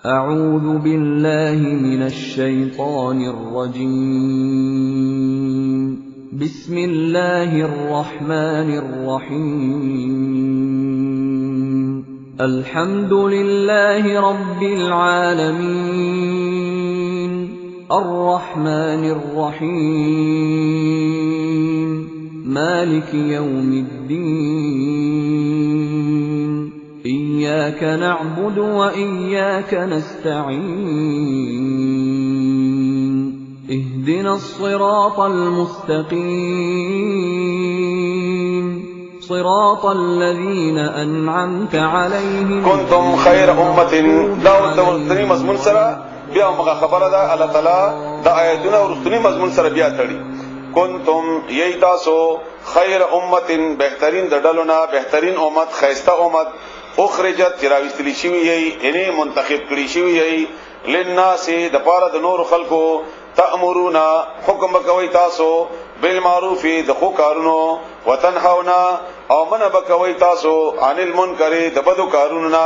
أعوذ بالله من الشيطان الرجيم بسم الله الرحمن الرحيم الحمد لله رب العالمين الرحمن الرحيم مالك يوم الدين إياك نعبد وإياك نستعين اهدنا الصراط المستقيم صراط الذين أنعمت عليهم كنتم خير أمة داود ورستنی مضمون سره بیا مغه خبره ده الله تعالی د آیتونو ورستنی مضمون سره بیا تړي کنتم ییتاسو خیر امه بهترین د ډلونه بهترین امت خیسته امت اخرجت چراوستلی شوی یی اني منتخب کړی شوی یی للناس د پاره د نور خلقو تأمرونا حکم کوي تاسو بالمعروف د خو کارونو وتنهونا او منع کوي تاسو عن المنکر د بدو کارونو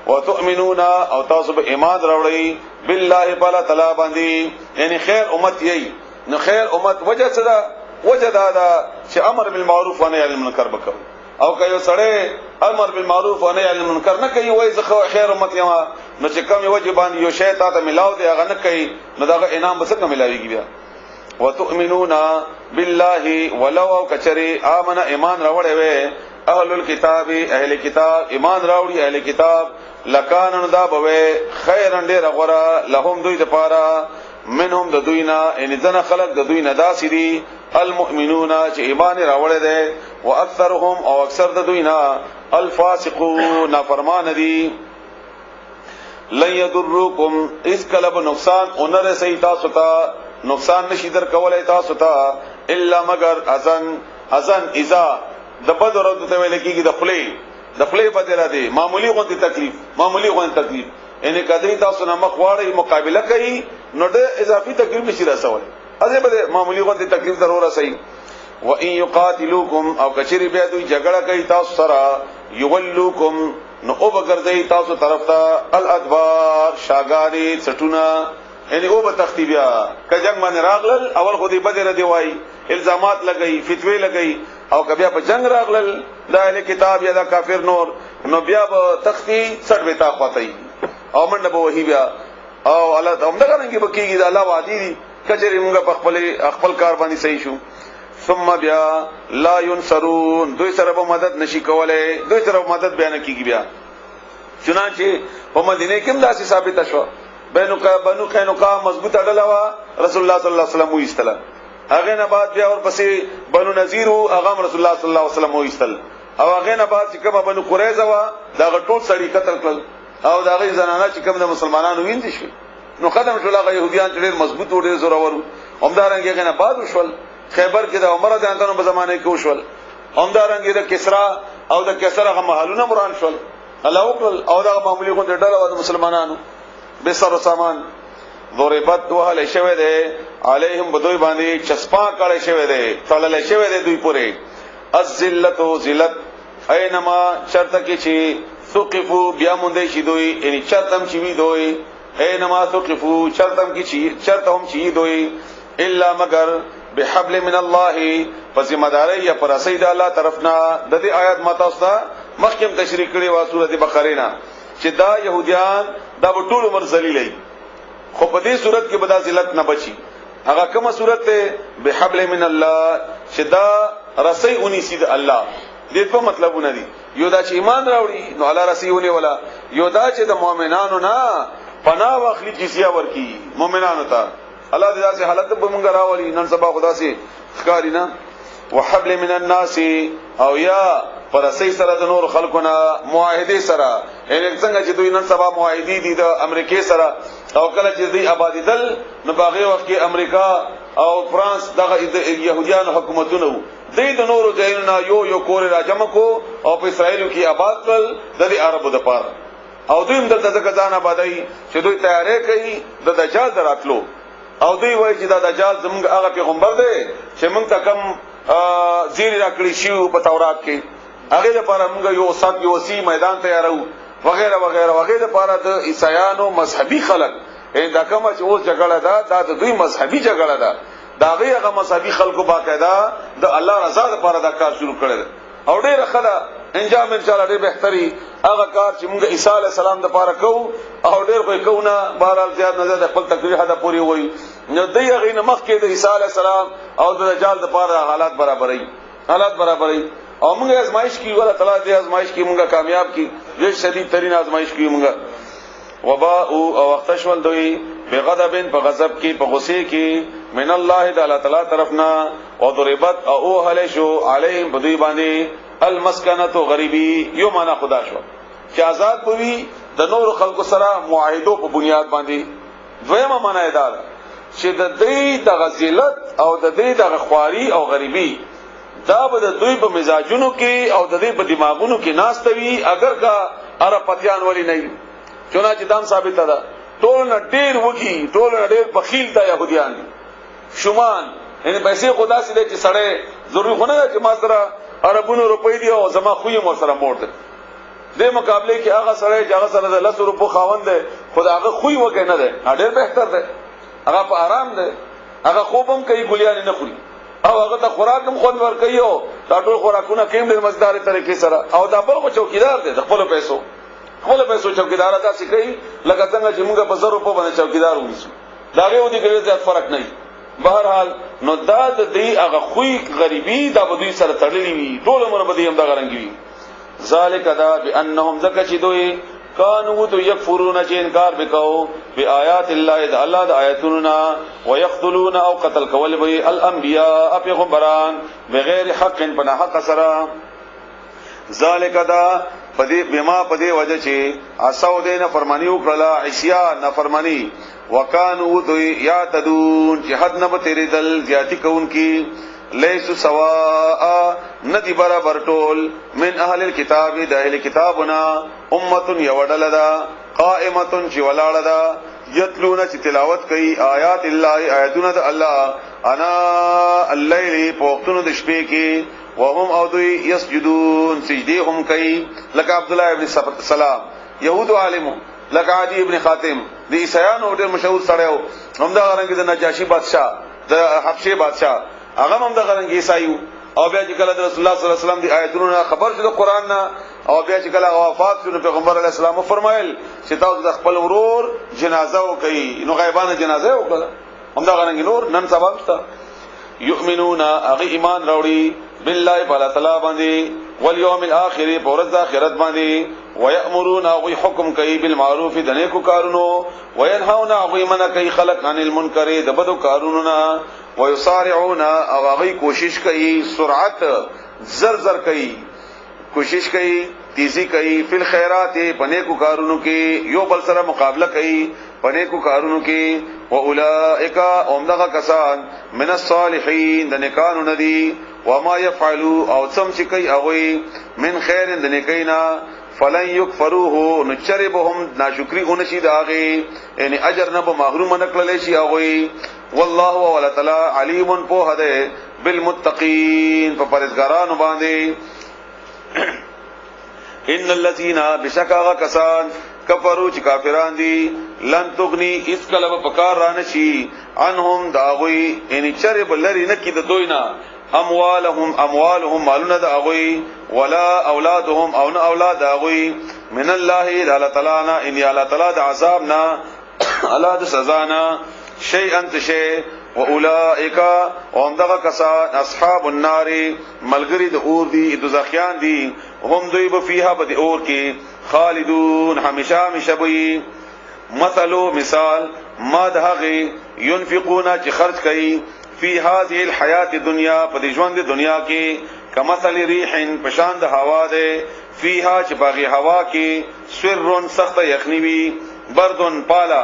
وتؤمنون او تاسو به ایمان راوړی بالله تعالی تعالی باندې یعنی خیر امت یی نو خیر امت وجه څه ده وجه دا چې امر بالمعروف و نهی عن المنکر وکړي او کایو سره امر بالمعروف و نهی عن المنکر نه کوي وای زخه خیر امت یما نو چې کوم واجبان یو شی ته ملاو دی هغه نه کوي نو دا انعام به څنګه ملاويږي بیا وتؤمنون بالله ولو کچری امن ایمان راوړې وې اهل الكتاب اهل کتاب ایمان راوړي اهل کتاب لکانن دا بوي خیرن ډیر غره لهم دوی د پاره منهم د دوینا ان ځنه خلق د دوینا داسري المؤمنون چې ایمان راوړل دي واکثرهم او اکثر د دوینا الفاسقون فرمان دي لن يضركم اس کلب نقصان اونره سي تاسو ته نقصان نشي در کولای تاسو ته الا مگر اذن اذا د بدر د ته ویل کیږي د خپلې بدره دي معمولی غونډه تکلیف ان کدی تاسو نه مخواړی مقابله کوي نو د اضافي تکلیف نشي رسول اځه به معمولی غونډه تکلیف ضرور رسي و ان يقاتلوكم او کچری به دوی جګړه کوي تاسو سره یولوکم نو او بغردای تاسو طرف ته الادبار شاګاری چټونه یعنی او به تختیبیا کجنګ باندې راغلل اول خو دې بدر دی وای الزامات لګئی فتوی لګئی او کبیا په جنگ راغلل د اهل کتاب یا د کافر نور نو بیا به تختی سټ وتا خواتی او منډه به وਹੀ بیا او الله همدغه رنګي بکیږي د الله وادي دي کچری موږ په خپل کار باندې صحیح شو ثم بیا لا ينصرون دوی سره به مدد نشي کولای دوی سره مدد بیان کیږي بیا چنانچه په مدینه کې هم داسې ثابت شو بنو قینقاع مضبوطه ډله وا رسول الله صلی الله علیه وسلم وایستل هغه نه بعد بیا ورپسې بنو نذیر او هغه رسول الله صلی الله علیه وسلم وایستل او هغه نه بعد چې کومه بنو قریظه وا دا ټول سړي قتل کړل او دا غي زنانه چې کوم د مسلمانانو وینځي شي نو قدم شول هغه يهوديان ډېر مضبوط او ډېر زورور همدارنګه هغه نه بعد وشول خیبر کې د عمر د انتونو په زمانه کې وشول همدارنګه د کسرا او د کسرا هغه محلونه مران شول الله او دا معمولی غونډه ډله د مسلمانانو به سر سامان ضربت وهل شوه ده علیهم بدوی باندې چسپا کړه شوه ده تړل شوه ده دوی پوره الذلت ذلت اينما شرط کې چی ثقفو بیا مونږ شي دوی یعنی شرطم چی وی دوی اينما ثقفو شرطم کې چی شرطهم چی دوی الا مگر بحبل من الله فزمداري یا پر اسید الله طرفنا د دې آیات متاستا مخکم تشریح کړي وا سورته بقره نه چې دا يهوديان دا ټول عمر ذلیلای خو په دې صورت کې بدا ذلت نه بچي هغه کومه صورت ته بحبل من الله چې دا رسي اونې سید الله دې په مطلبونه دي یو دا چې ایمان راوړي نو الله رسيونه ولا یو دا چې د مؤمنانو نه پناه واخلي جزيه ورکي مؤمنانو ته الله دې داسې حالت به مونږ راولي نن سبا خدا سي ښکارینا وحبل من الناس او یا پرسې سره د نور خلقونه معاهده سره ان څنګه چې دوی نن سبا معاهدي دي د امریکای سره او کله چې دوی آبادیدل نو باغې وخت کې امریکا او فرانس دغه يهوديان حکومتونه دوی د نورو ځایونو یو کور راجم کو او په اسرائیل کې آباد کړل د عربو د پاره او دوی هم دلته ځان آبادای چې دوی تیارې کوي د دجال دراتلو او دوی وایي چې دا دجال زموږ هغه پیغمبر دی چې موږ ته کم زیر راکړی شو په تورات کې هغه لپاره موږ یو سات یو سی میدان تیارو وغیرہ وغیرہ وغیرہ لپاره د عیسایانو مذهبي خلک دا کومه چې اوس جګړه ده دا د دوی مذهبي جګړه ده دا هغه مذهبي خلکو باقاعده د الله رضا لپاره دا کار شروع کړل او ډېر خلا انجام ان شاء الله ډېر بهتري هغه کار چې موږ عیسی علی السلام د لپاره کوو او ډېر به کوونه بهرحال زیات نظر د خپل تکلیف حدا پوری وي نو دې هغه نه مخکې د عیسی علی السلام او د دجال د لپاره حالات برابرۍ او موږ ازمایش کی ولا تعالی دې ازمایش کی موږ کامیاب کی ډېر شدید ترين ازمایش کی موږ وبا او وختشول دوی بغضب په غضب کې په غصه کې من الله تعالی طرفنا او ضربت او هله شو علیهم بدوی باندې المسکنه غریبی یو معنا خدا شو چې آزاد پوي د نور خلکو سره معاهدو په بنیاد باندې دویمه معنا ده چې د دې د غزلت او د دې د خواري او غریبی دا به د دوی په مزاجونو کې او د دې په دماغونو کې ناستوي اگر کا عربتيان ولی نه چونانچه دام ثابت ده ټول نه ډیر وږي ټول نه ډیر بخیل دا يهوديان شومان یعنی پیسې خدا سي دې چې سړی ضروري خونه چې ما سره عربونو روپۍ دی او زما خوې مو سره موړ ده د مقابله کې هغه سړی چې هغه سره د 100 روپو خاوند ده خدا هغه خوې وګه نه ده ډیر بهتر ده هغه په آرام ده هغه خوبم کوي ګلیان نه خوري او هغه ته خوراکم خون ور کوي او دا ټول خوراکونه کېم د مزدار طریقې سره او دا بل چوکیدار دی د خپل پیسو چوکیدار تاسو کوي لکه څنګه چې موږ په 100 روپو باندې چوکیدار ونیسو دا غو دي کې زیات فرق نه بهرحال نو دا د دې هغه خوې غریبي دا بدوی سره تړلې وي ټول عمر بدی هم دا غرنګي ذالک دا بانهم ذکر چې دوی کانو تو یکفرون چې انکار وکاو بیاات الله د الله د آیاتونو ويقتلون او قتل کول به الانبیاء پیغمبران بغیر حق بنا حق سره ذالک دا پدې بما پدې وجه چې اساو دې نه فرمانی وکړه عصیان نه فرمانی وکانو دوی یاتدون چې حد نه تیرې دل زیاتی کون کی لیسو سواء ندی برابر ټول من اهل الكتاب د اهل کتابنا امه یودلدا قائمه چې ولاړه ده یتلون چې تلاوت کوي آیات الله آیاتونه د الله انا الليل پوختونو د شپې کې وهم او دوی يسجدون سجدهم کوي لکه عبد الله ابن سلام يهود عالمو لکه عدي ابن خاتم د عیسایانو ډېر مشهور سړیو هم دا غرنګ د نجاشي بادشاہ د حبشه بادشاہ هغه هم دا غرنګ عیسایو او بیا چې کله د رسول الله صلی الله علیه وسلم دی آیتونو خبر شو د قران نه او بیا چې کله وفات شو پیغمبر علیه السلام فرمایل چې تاسو د خپل ورور جنازه وکړي نو غیبانه جنازه وکړه هم دا غرنګ نور نن سبا شته یؤمنون اغه ایمان راوړي بالله تعالی تعالی باندې والیوم الاخر پرز اخرت باندې ويأمرون او حکم کوي بالمعروف د نیکو کارونو وينهون او من کوي خلق عن المنکر د بدو کارونو ويسارعون او هغه کوشش کوي سرعت زر کوي کوشش کوي تیزی کوي فل خیرات پنیکو کارونو کې یو بل سره مقابله کوي پنیکو کارونو کې واولائک اومدغه کسان من الصالحین د نیکانو ندی وما يفعلوا او څم چې کوي هغه من خیر د نیکینا فلن یکفروه نچربهم ناشکری اونشي داغه یعنی اجر نه به محروم نکړل شي هغه والله ولا تعالی علیم په هده بالمتقین په پرهیزګارانو باندې ان الذين بشکا کسان کفروا چې کافران دي لن تغني اس کلب پکار رانه شي عنهم داوي یعنی چرب لری نه کی د دوینا اموالهم مالون داوي ولا اولادهم او نه اولاد داوي من الله تعالی نا ان الله تعالی د عذابنا اولاد سزانا شيئا تشي واولائک هم دغه کسان اصحاب النار ملګری د اور دي دوزخیان دي هم دوی به فيها بد اور کې خالدون همیشه وي مثال ما دهغه ينفقون چې خرج کوي فی هذه الحیات الدنیا په ژوند د دنیا کې کمثل ریح پشان د هوا ده فیها چې باغی هوا کې سرن سخت یخنی وی بردن پالا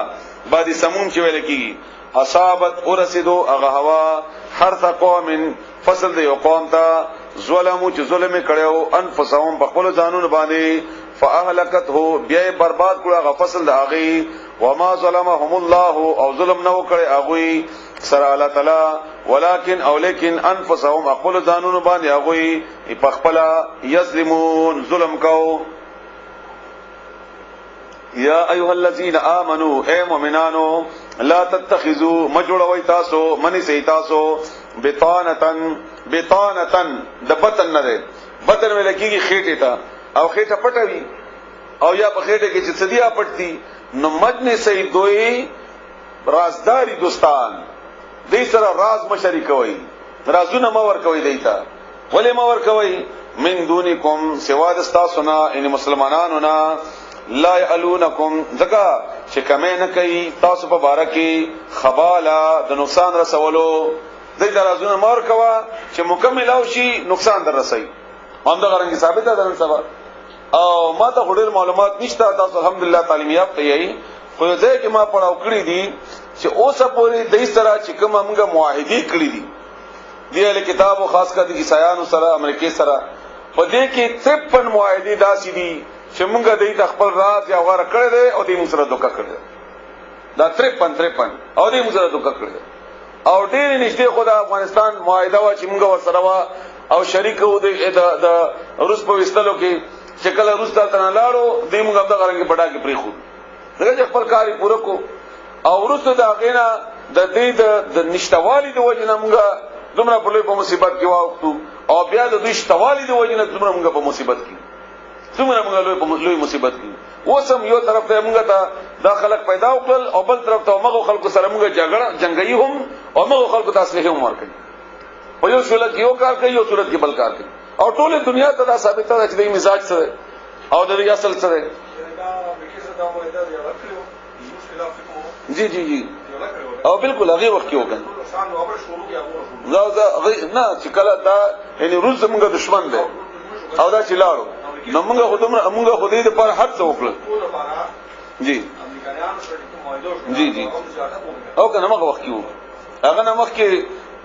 بعد سموم چې ویل کی اصابت ورسدو هغه هوا هر قوم فصل د یو قوم ته ظلمو چې ظلم کړو انفسهم بخپل ځانون باندې فاهلكته بیا برباد کړه هغه فصل داغي وما ظلمهم الله او ظلم نو کړي هغه سره الله تعالی ولكن انفسهم خپل ځانون باندې هغه په خپل یظلمون ظلم کو یا ایها الذین آمنو اے مؤمنانو لا تتخذوا مجړوي تاسو منی سي تاسو بطانتن د بطن نه ده بطن ویل کیږي خېټه ته او خېټه پټوي او یا په خېټه کې چې سدیا پټتي نو مجنه سي دوی رازداري دوستان دې سره راز مشري کوي رازونه مور کوي دیتا ولې مور کوي من دونکم سوا د تاسو نه ان مسلمانانو نه لا يعلونکم ځکه چې کمه نه کوي تاسو په باره کې خبالا د نقصان رسولو دې رازونه مور کوا چې مکمل او شي نقصان در رسي هم دا غرنګ ثابت ده نن سبا او ما ته غوډل معلومات نشته تاسو الحمدلله تعلیم یافته یې خو دې کې ما پڑھاو کړی دي چې اوسه پوری د سره چې کوم موږ معاهدي کړی دي دی له کتابو خاص کر د عیسایانو سره امریکای سره په دې کې 53 معاهدي داسې دي چې موږ د خپل راز یا غوړه کړی دی او دې موږ سره دوکا کړی دا 53 او دې موږ سره دوکا کړی او ډېر نشته خدای افغانستان معاهده وا چې موږ ورسره وا او شریک وو د روس په وستلو کې چې کله روس ته نه لاړو دې موږ د غرنګ پټا کې پریخو دغه خپل کاری پوره کو او ورسته دا غینا د دې د نشټوالي د وجنه موږ دومره په لوی په مصیبت کې واوښتو او بیا د دوی شټوالي د وجنه دومره موږ په مصیبت کې دومره موږ لوی مصیبت کې اوسم یو طرف ته موږ ته دا خلک پیدا وکړل او بل طرف ته موږ خلکو سره موږ جګړه جنگي هم او موږ خلکو ته اصله هم ورکړي په یو صورت یو کار کوي یو صورت کې بل کار کوي او ټوله دنیا ته دا ثابت ده چې د مزاج سره او د ریاست سره جی او بالکل هغه وخت کې وکړ نه چې کله دا یعنی روس موږ دشمن دی او دا چې لاړو نو موږ خو دې پر حد څه وکړل جی او کنه موږ وخت کې هغه نه مخ کې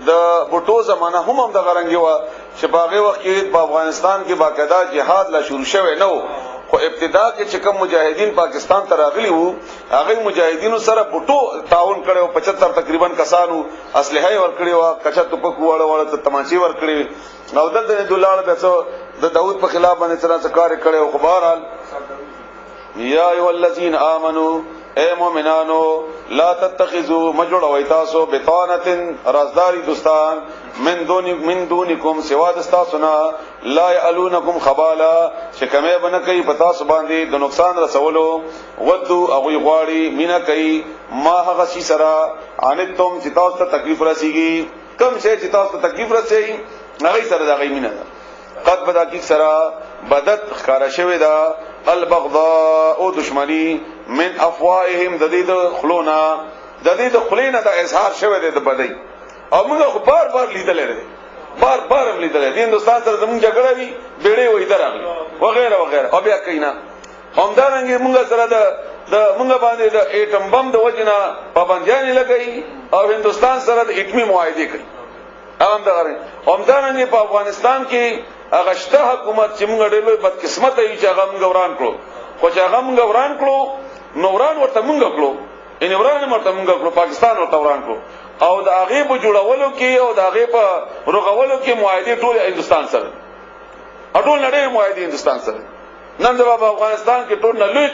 د بوټو زمانہ هم د غرنګي وا چې باغې وخت کې په افغانستان کې باقاعده جهاد لا شروع شوه نو خو ابتدا کې چې کوم مجاهدین پاکستان ته راغلي وو هغه مجاهدینو سره بوټو تعاون کړو 75 تقریبا کسانو اسلحه ورکړي وا کچا توپک وړ ته تماشي ورکړي نو دلته دولار د داوود په خلاف باندې څه کار کړو خو بهرحال یا ایه الذین آمنو اے مومنانو لا تتخذوا مجړوي تاسو بطانتن رازداري دوستان من دونکم سوا دستاسو نه لا يعلونکم خبالا چې کمه بنه کوي پتا سو باندې د نقصان رسولو ودو هغه غواړي مینا کوي ما هغه شي سره انتم چې تاسو ته تکلیف رسیږي کم شي چې تاسو ته تکلیف رسیږي هغه سره دا غي مینا قد بدا کی سره بدت خارا شوی دا البغضاء او دشمنی من افواههم د دې خلونا د دې خلینا د اظهار شوی دی د بدی او موږ خو بار لیدل لري بار لیدل دي هندستان سره زموږ جګړه وی بیړې وې درغلی وغیرہ او بیا کینا همدارنګه موږ سره د موږ باندې د ایټم بم د وجنه پابندیان لګئی او هندستان سره د اټمی معاهده کوي همدارنګه په افغانستان کې هغه شته حکومت چې موږ ډېر لوی بدقسمت یې چې هغه موږ وران کړو خو چې هغه موږ وران کړو نو وران ورته موږ کړو ان وران ورته موږ کړو پاکستان ورته وران کړو او د هغه په جوړولو کې او د هغه په رغولو کې معاهده ټول هندستان سره ټول نړۍ معاهده هندستان سره نن د افغانستان کې ټول نه لوی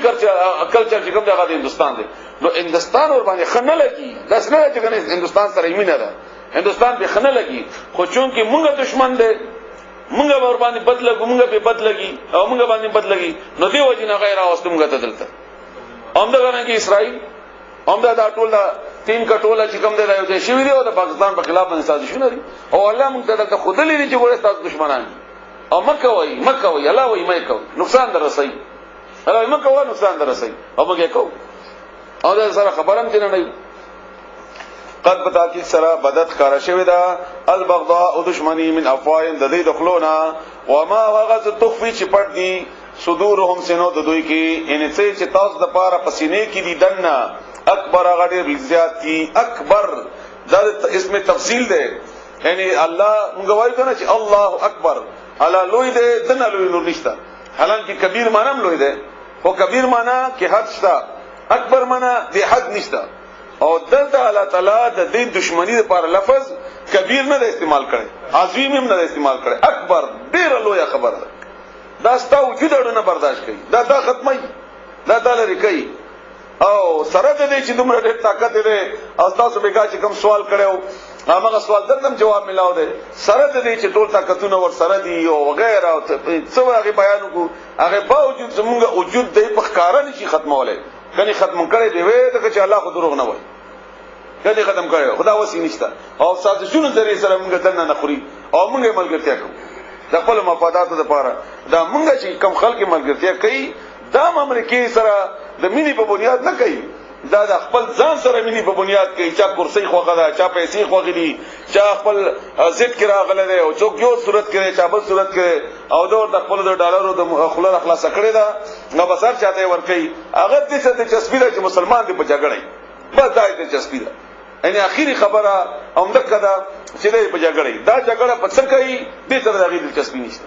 کلچر چې کوم دغه هندستان دی نو هندستان ور باندې خنه لګي داس نه چې هندستان سره ایمینه ده هندستان به خنه لګي خو چون کې موږ دشمن دی موږ ور باندې بدلګو موږ په بدلګي او موږ باندې بدلګي نو دی وجنه غیر اوست موږ ته دلته همدغه کې اسرائیل همدا ټول دا تین کټوله چې کوم دی دا یو شی دی او د پاکستان په خلاف باندې سازشونه دي او الله موږ ته دلته خود لري چې ګوره تاسو دشمنان او مکه وای الله وای مې کو نقصان در رسي الله مکه وای نقصان در رسي او موږ کو او دا سره خبرم چې نه قد بتا کی سرا بدت کار شوی دا البغضاء او دشمنی من افواههم د دې دخلونا وما وغز تخفي چې پټ دي صدورهم سينو د دوی کې ان چې تاسو د پاره پسینې کې دي دنه اکبر غډیر زیات کی اکبر دا اسم تفصیل ده یعنی الله موږ وایو کنه چې الله اکبر الا لوی ده دنه لوی نور نشته حالانکه کبیر معنی هم لوی ده او کبیر معنی کې حد شته اکبر معنی دی حد نشته او دلته الله تعالی د دې دشمنی لپاره لفظ کبیر نه استعمال کړي عظیم هم نه استعمال کړي اکبر ډیر لوی خبره ده دا ستا وجود اړه نه برداشت کوي دا ختمي دا تعالی کوي او سره دې چې دومره ډېر طاقت دی او تاسو به چې کوم سوال کړو هغه سوال درنم جواب ملاو دی سره دې چې ټول طاقتونه ور سره دي او وغیرہ او څو هغه بیان کو هغه باوجود زمونږ وجود دې په ښکارا نشي ختمولای کني ختم کړي دی وې ته چې الله خو دروغ نه وای کله ختم کړي خدا وسی نشته او سازشونو ذریعہ سره موږ دنه نه خوري او موږ ملګرتیا کوو د خپل مفاداتو لپاره دا موږ چې کم خلک ملګرتیا کوي دا مملکت سره د مینی په بنیاد نه کوي دا د خپل ځان سره مینی په بنیاد کوي چا کرسي خوغه ده چا پیسې خوغه دي چا خپل ضد کې راغله ده او څوک یو صورت کې چا بل صورت کې او د خپل د ډالرو د خلل اخلاص کړي دا نو بسر چاته ور کوي هغه دې څه ته چسپیده چې مسلمان دې په جګړه بس دا دې چسپیده یعنی اخیری خبره اومده کده چې دې په جګړه دا جګړه په څه کوي دې سره دغه دلچسپي نشته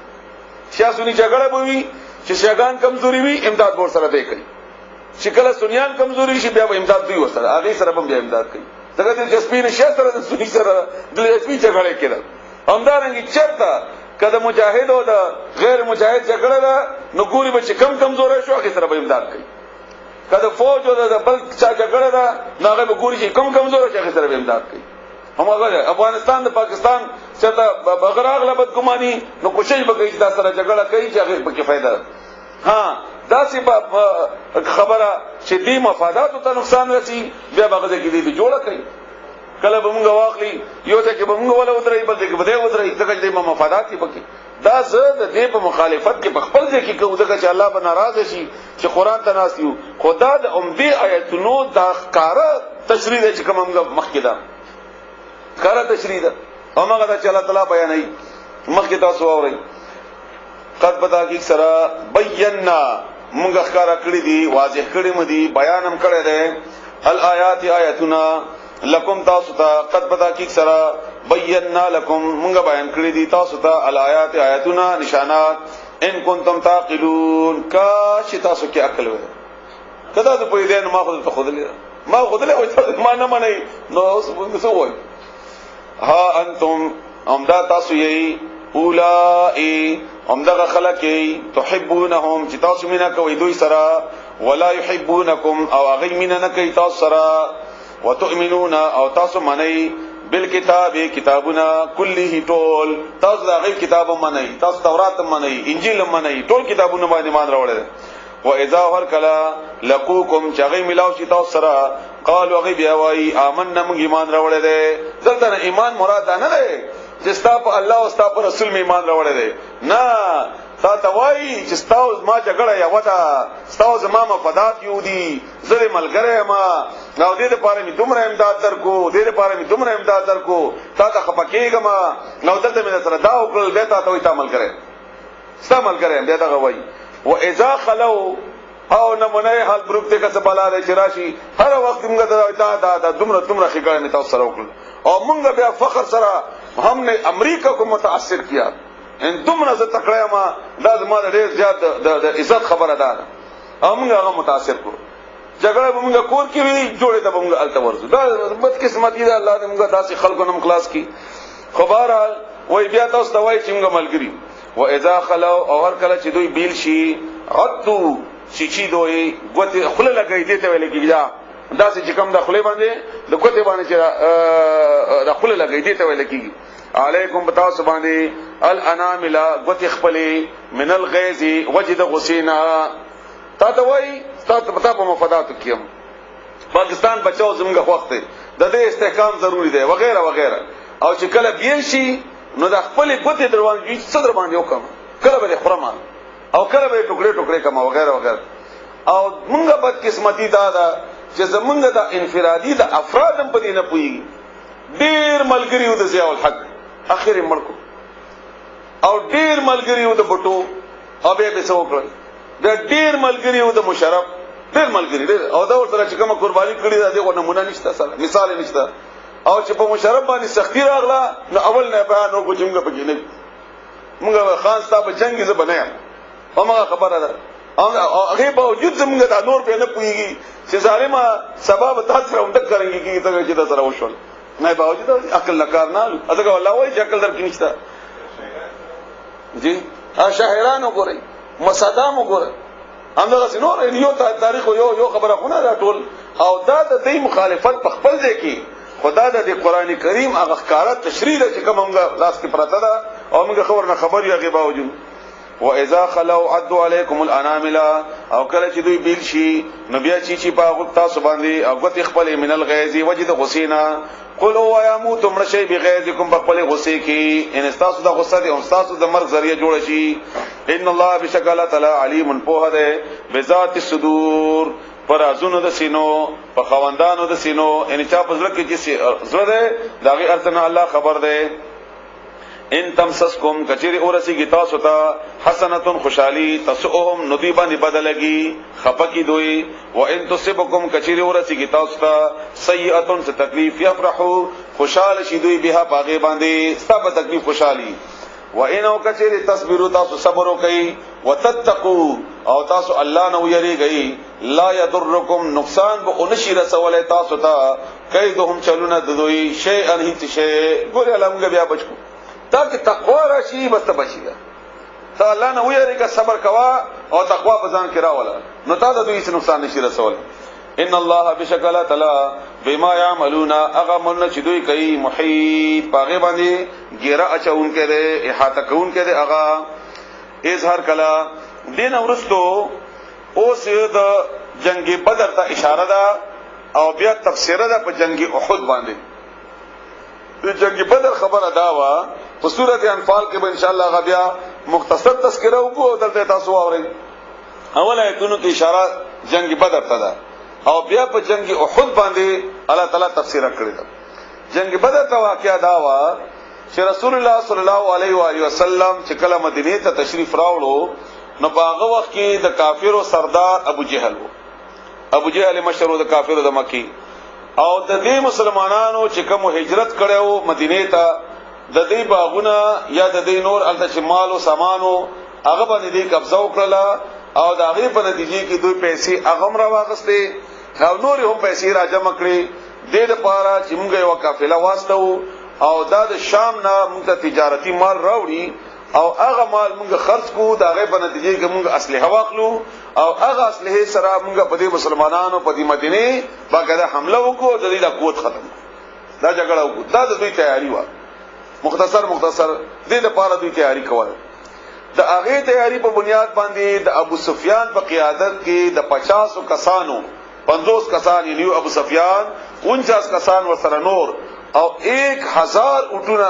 سیاسي جګړه بوي چې شیګان کمزوري وي امداد ور سره دی کوي چې کله سنیان کمزوري شي بیا به امداد دوی ور سره هغه سره هم بیا امداد کوي څنګه چې دلچسپي نشه سره د سنی سره دلچسپي جګړه کېده همدارنګه چرته کله مجاهد او د غیر مجاهد جګړه ده نو ګوري به چې کم کمزور شو هغه سره به امداد کوي کله فوج او د بل چا جګړه ده نو هغه به ګوري چې کم کمزور شي هغه سره به امداد کوي همغه افغانستان د پاکستان چې بغیر اغله بدګماني نو کوشش وکړي چې دا سره جګړه کوي چې هغه په کې فائدہ ها دا سی خبره چې دې مفادات ته نقصان رسي بیا هغه کې دې جوړه کوي کله به موږ واخلي یو ځکه به موږ ولا ودرې بل ځکه به دې ودرې ځکه دې مفادات یې پکې دا زه د دې په مخالفت کې په خپل ځکه کې کوم ځکه چې الله به ناراض شي چې قران ته ناسیو خدا د عمدي آیتونو دا کار تشریح چې کوم مخکې ده کار تشریح ده هغه دا چې الله تعالی بیانوي مخکې تاسو اورئ قد بتا کی سرا بینا مونږ ښکارا کړی دي واضح کړی مدي بیان هم کړی دی الآیات آیاتنا لکم تاسو ته قد بتا کی سرا بینا لکم مونږ بیان کړی دي تاسو ته الآیات آیاتنا نشانات ان کنتم تعقلون کاش تاسو کې عقل وي کدا ته په دې ما خو ته خودلې او ما نه منئ نو اوس څه وایي ها انتم امدا تاسو یې اولائي امدغه خلقي تحبونهم چې تاسو مینا کوي دوی سره ولا يحبونكم او هغه مینا نه کوي تاسو سره وتؤمنون او تاسو منئ بالکتاب کتابنا كله ټول تاسو دا غي کتاب منئ تاسو تورات منئ انجیل منئ ټول کتابونه باندې ایمان راوړل و اذا هر کلا لقوکم چغی ملاو شي تاسو سره قالوا غي بیا وای آمنا موږ ایمان راوړل دي دلته ایمان مراد نه ده چې ستاسو الله او ستاسو رسول می ایمان راوړل دي نه تا وای چې ستاسو ما جګړه یا وتا ستاسو ما مفادات یو دي زره ملګری ما نو دې لپاره می دومره امداد درکو دې لپاره می دومره امداد درکو تا ته خپکیګم نو دلته می سره دا وکړل به تا ته عمل کړي ستاسو ملګری بیا دا وای و اذا خلو او نمونه حال بروک ته کس بلا لري راشي هر وخت موږ دا دومره خګړې می تاسو سره وکړل او موږ بیا فخر سره ہم نے امریکہ کو متاثر کیا ان دومره ز تکړه ما دا زما ډېر زیات د عزت خبره ده موږ هغه متاثر کړو جګړه به موږ کور کې وی جوړې ته موږ الته ورزو دا بد قسمتي ده الله دې موږ داسې خلکو نم خلاص کی خبره وای بیا تاسو ته وای چې موږ ملګری و اذا خلو او هر کله چې دوی بیل شي عدو چې دوی غوته خله لګی دي ته ویل کیږي دا چې کوم د خله باندې د غوته باندې چې د خله لګی دي ته ویل کیږي علیکم بتاو سبحانه الانامل غوته خپلې من الغیظ وجد غسینا تا ته وای تا ته په مفادات کیم پاکستان بچاو زموږ وخت د دې استحکام ضروری دی وغیرہ وغیرہ او چې کله بیل شي نو د خپل غوته دروازې صدر باندې وکم کله به خرمه او کله به ټوکړه کما وغیرہ وغیرہ او موږ بد قسمتي دا چې زمونږ د انفرادي د افرادم په دې نه پويږي ډیر ملګریو د ضیاء الحق اخر ملکو او ډیر ملګریو د بټو او به څه وکړل د ډیر ملګریو د مشرف ډیر ملګری او دا ورته چې کومه قرباني کړی دا دغه نمونه نشته سره مثال نشته او چې په مشرف باندې سختی راغله نو اول نه بیان نو کوجمګه پکې نه موږ خان صاحب جنگ زه بنایم همغه خبره ده هغه باوجود زموږ د نور په نه پويږي چې ظالما سبب تاسو سره وندک کوي کی ته چې دا سره وشول نه باوجود عقل لکار نه اځه والله وای چې عقل درک نشته جی شاعرانو ګورئ مصدام ګورئ همدغه سينور یو تاریخ یو خبره خونه دا ټول او دا د دې مخالفت په خپل ځای کې خدا د قرآن کریم هغه ښکارا تشریح ده چې کوم لاس کې پراته ده او موږ خبر یو غي باوجود واذا خلوا عدوا عليكم الانامل او کله چې دوی بیل شي نو بیا چې په غوتا سباندي او غوت خپل من الغیظ وجد غسینا قولوا یا موت مرشی بغیظکم بخپل غصه کې ان استاسو د غصه دي او استاسو د مرګ ذریعہ جوړ شي ان الله بشکل تعالی علیم په ده بذات الصدور پر ازونو د سینو په خواندانو د سینو ان چا پزړه کې چې زړه ده داغه ارتنه الله خبر ده ان تمسسکم کچری اورسی کی تاسو ته حسنتن خوشحالی تسؤهم ندیبان بدلگی خپکی دوی و ان تصبکم کچری اورسی کی تاسو ته سیئاتن سے تکلیف یفرحو خوشحال شي دوی بها باغی باندې سب تکلیف خوشحالی و ان کچری تصبروا تاسو صبر وکي وتتقوا او تاسو الله نو یریږي لا یضرکم نقصان به انشی رسول تاسو ته کیدهم چلونه دوی شی ان هیڅ شی ګور علمګه بیا بچو تاکہ تقوا راشي بس بچی تا الله نه ویریږي صبر کوا او تقوا بزان کرا ولا نو تا د دوی څه نقصان نشي رسول ان الله بشکل تعالی بما يعملون اغمن چې دوی کوي محیط پاغه باندې ګیره اچون کړي احاطه کون کړي اغا اظهار کلا دین ورستو اوس د جنگ بدر ته اشاره ده او بیا تفسیر ده په جنگ احد باندې د جنگ بدر خبره دا وا په سورته انفال کې به ان شاء الله غبیا مختصر تذکرہ وکړو دلته تاسو اورئ اوله ایتونو کې اشاره جنگ بدر ته ده او بیا په جنگ احد باندې الله تعالی تفسیر کړی ده جنگ بدر ته واقعا دا وا چې رسول الله صلی الله علیه و آله وسلم چې کله مدینه ته تشریف راوړو نو په هغه وخت کې د کافرو سردار ابو جهل وو ابو جهل مشهور د کافرو د مکی او د دې مسلمانانو چې کوم هجرت کړو مدینه ته د دې باغونه یا د دې نور الته مال او سامانو هغه باندې دې قبضه وکړه او د هغه په نتیجه کې دوی پیسې هغه را واغستې او نور هم پیسې راجمع کړې د دې لپاره چې موږ یو قافله واسطو او دا د شام نه موږ تجارتی مال راوړي او هغه مال موږ خرج کو دا هغه په نتیجه کې موږ اسلحه واخلو او هغه اسلحه سره موږ په دې مسلمانانو په دې مدینه باندې حمله وکړو د دې د قوت ختم دا جګړه وکړه دا د دوی تیاری و مختصر دې لپاره دوی تیاری کوله د هغه تیاری په بنیاد باندې د ابو سفیان په قیادت کې د 50 کسانو 50 کسان یعنی ابو سفیان 49 کسان ورسره نور او 1000 اٹونه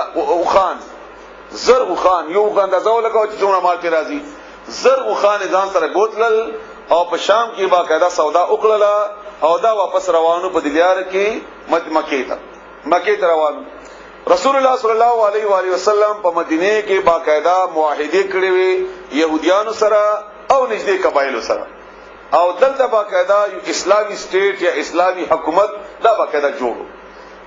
خان زر خان یو غندازو لګاو چې څومره مال کې راځي زر خان ځان سره بوتلل او په شام کې باقاعده سودا وکړه او دا واپس روانو په دلیار کې مکه ته روانو رسول الله صلی الله علیه و آله وسلم په مدینه کې باقاعده معاهده کړې وي يهوديانو سره او نږدې قبایلو سره او دلته باقاعده یو اسلامي سټیټ یا اسلامي حکومت دا باقاعده جوړو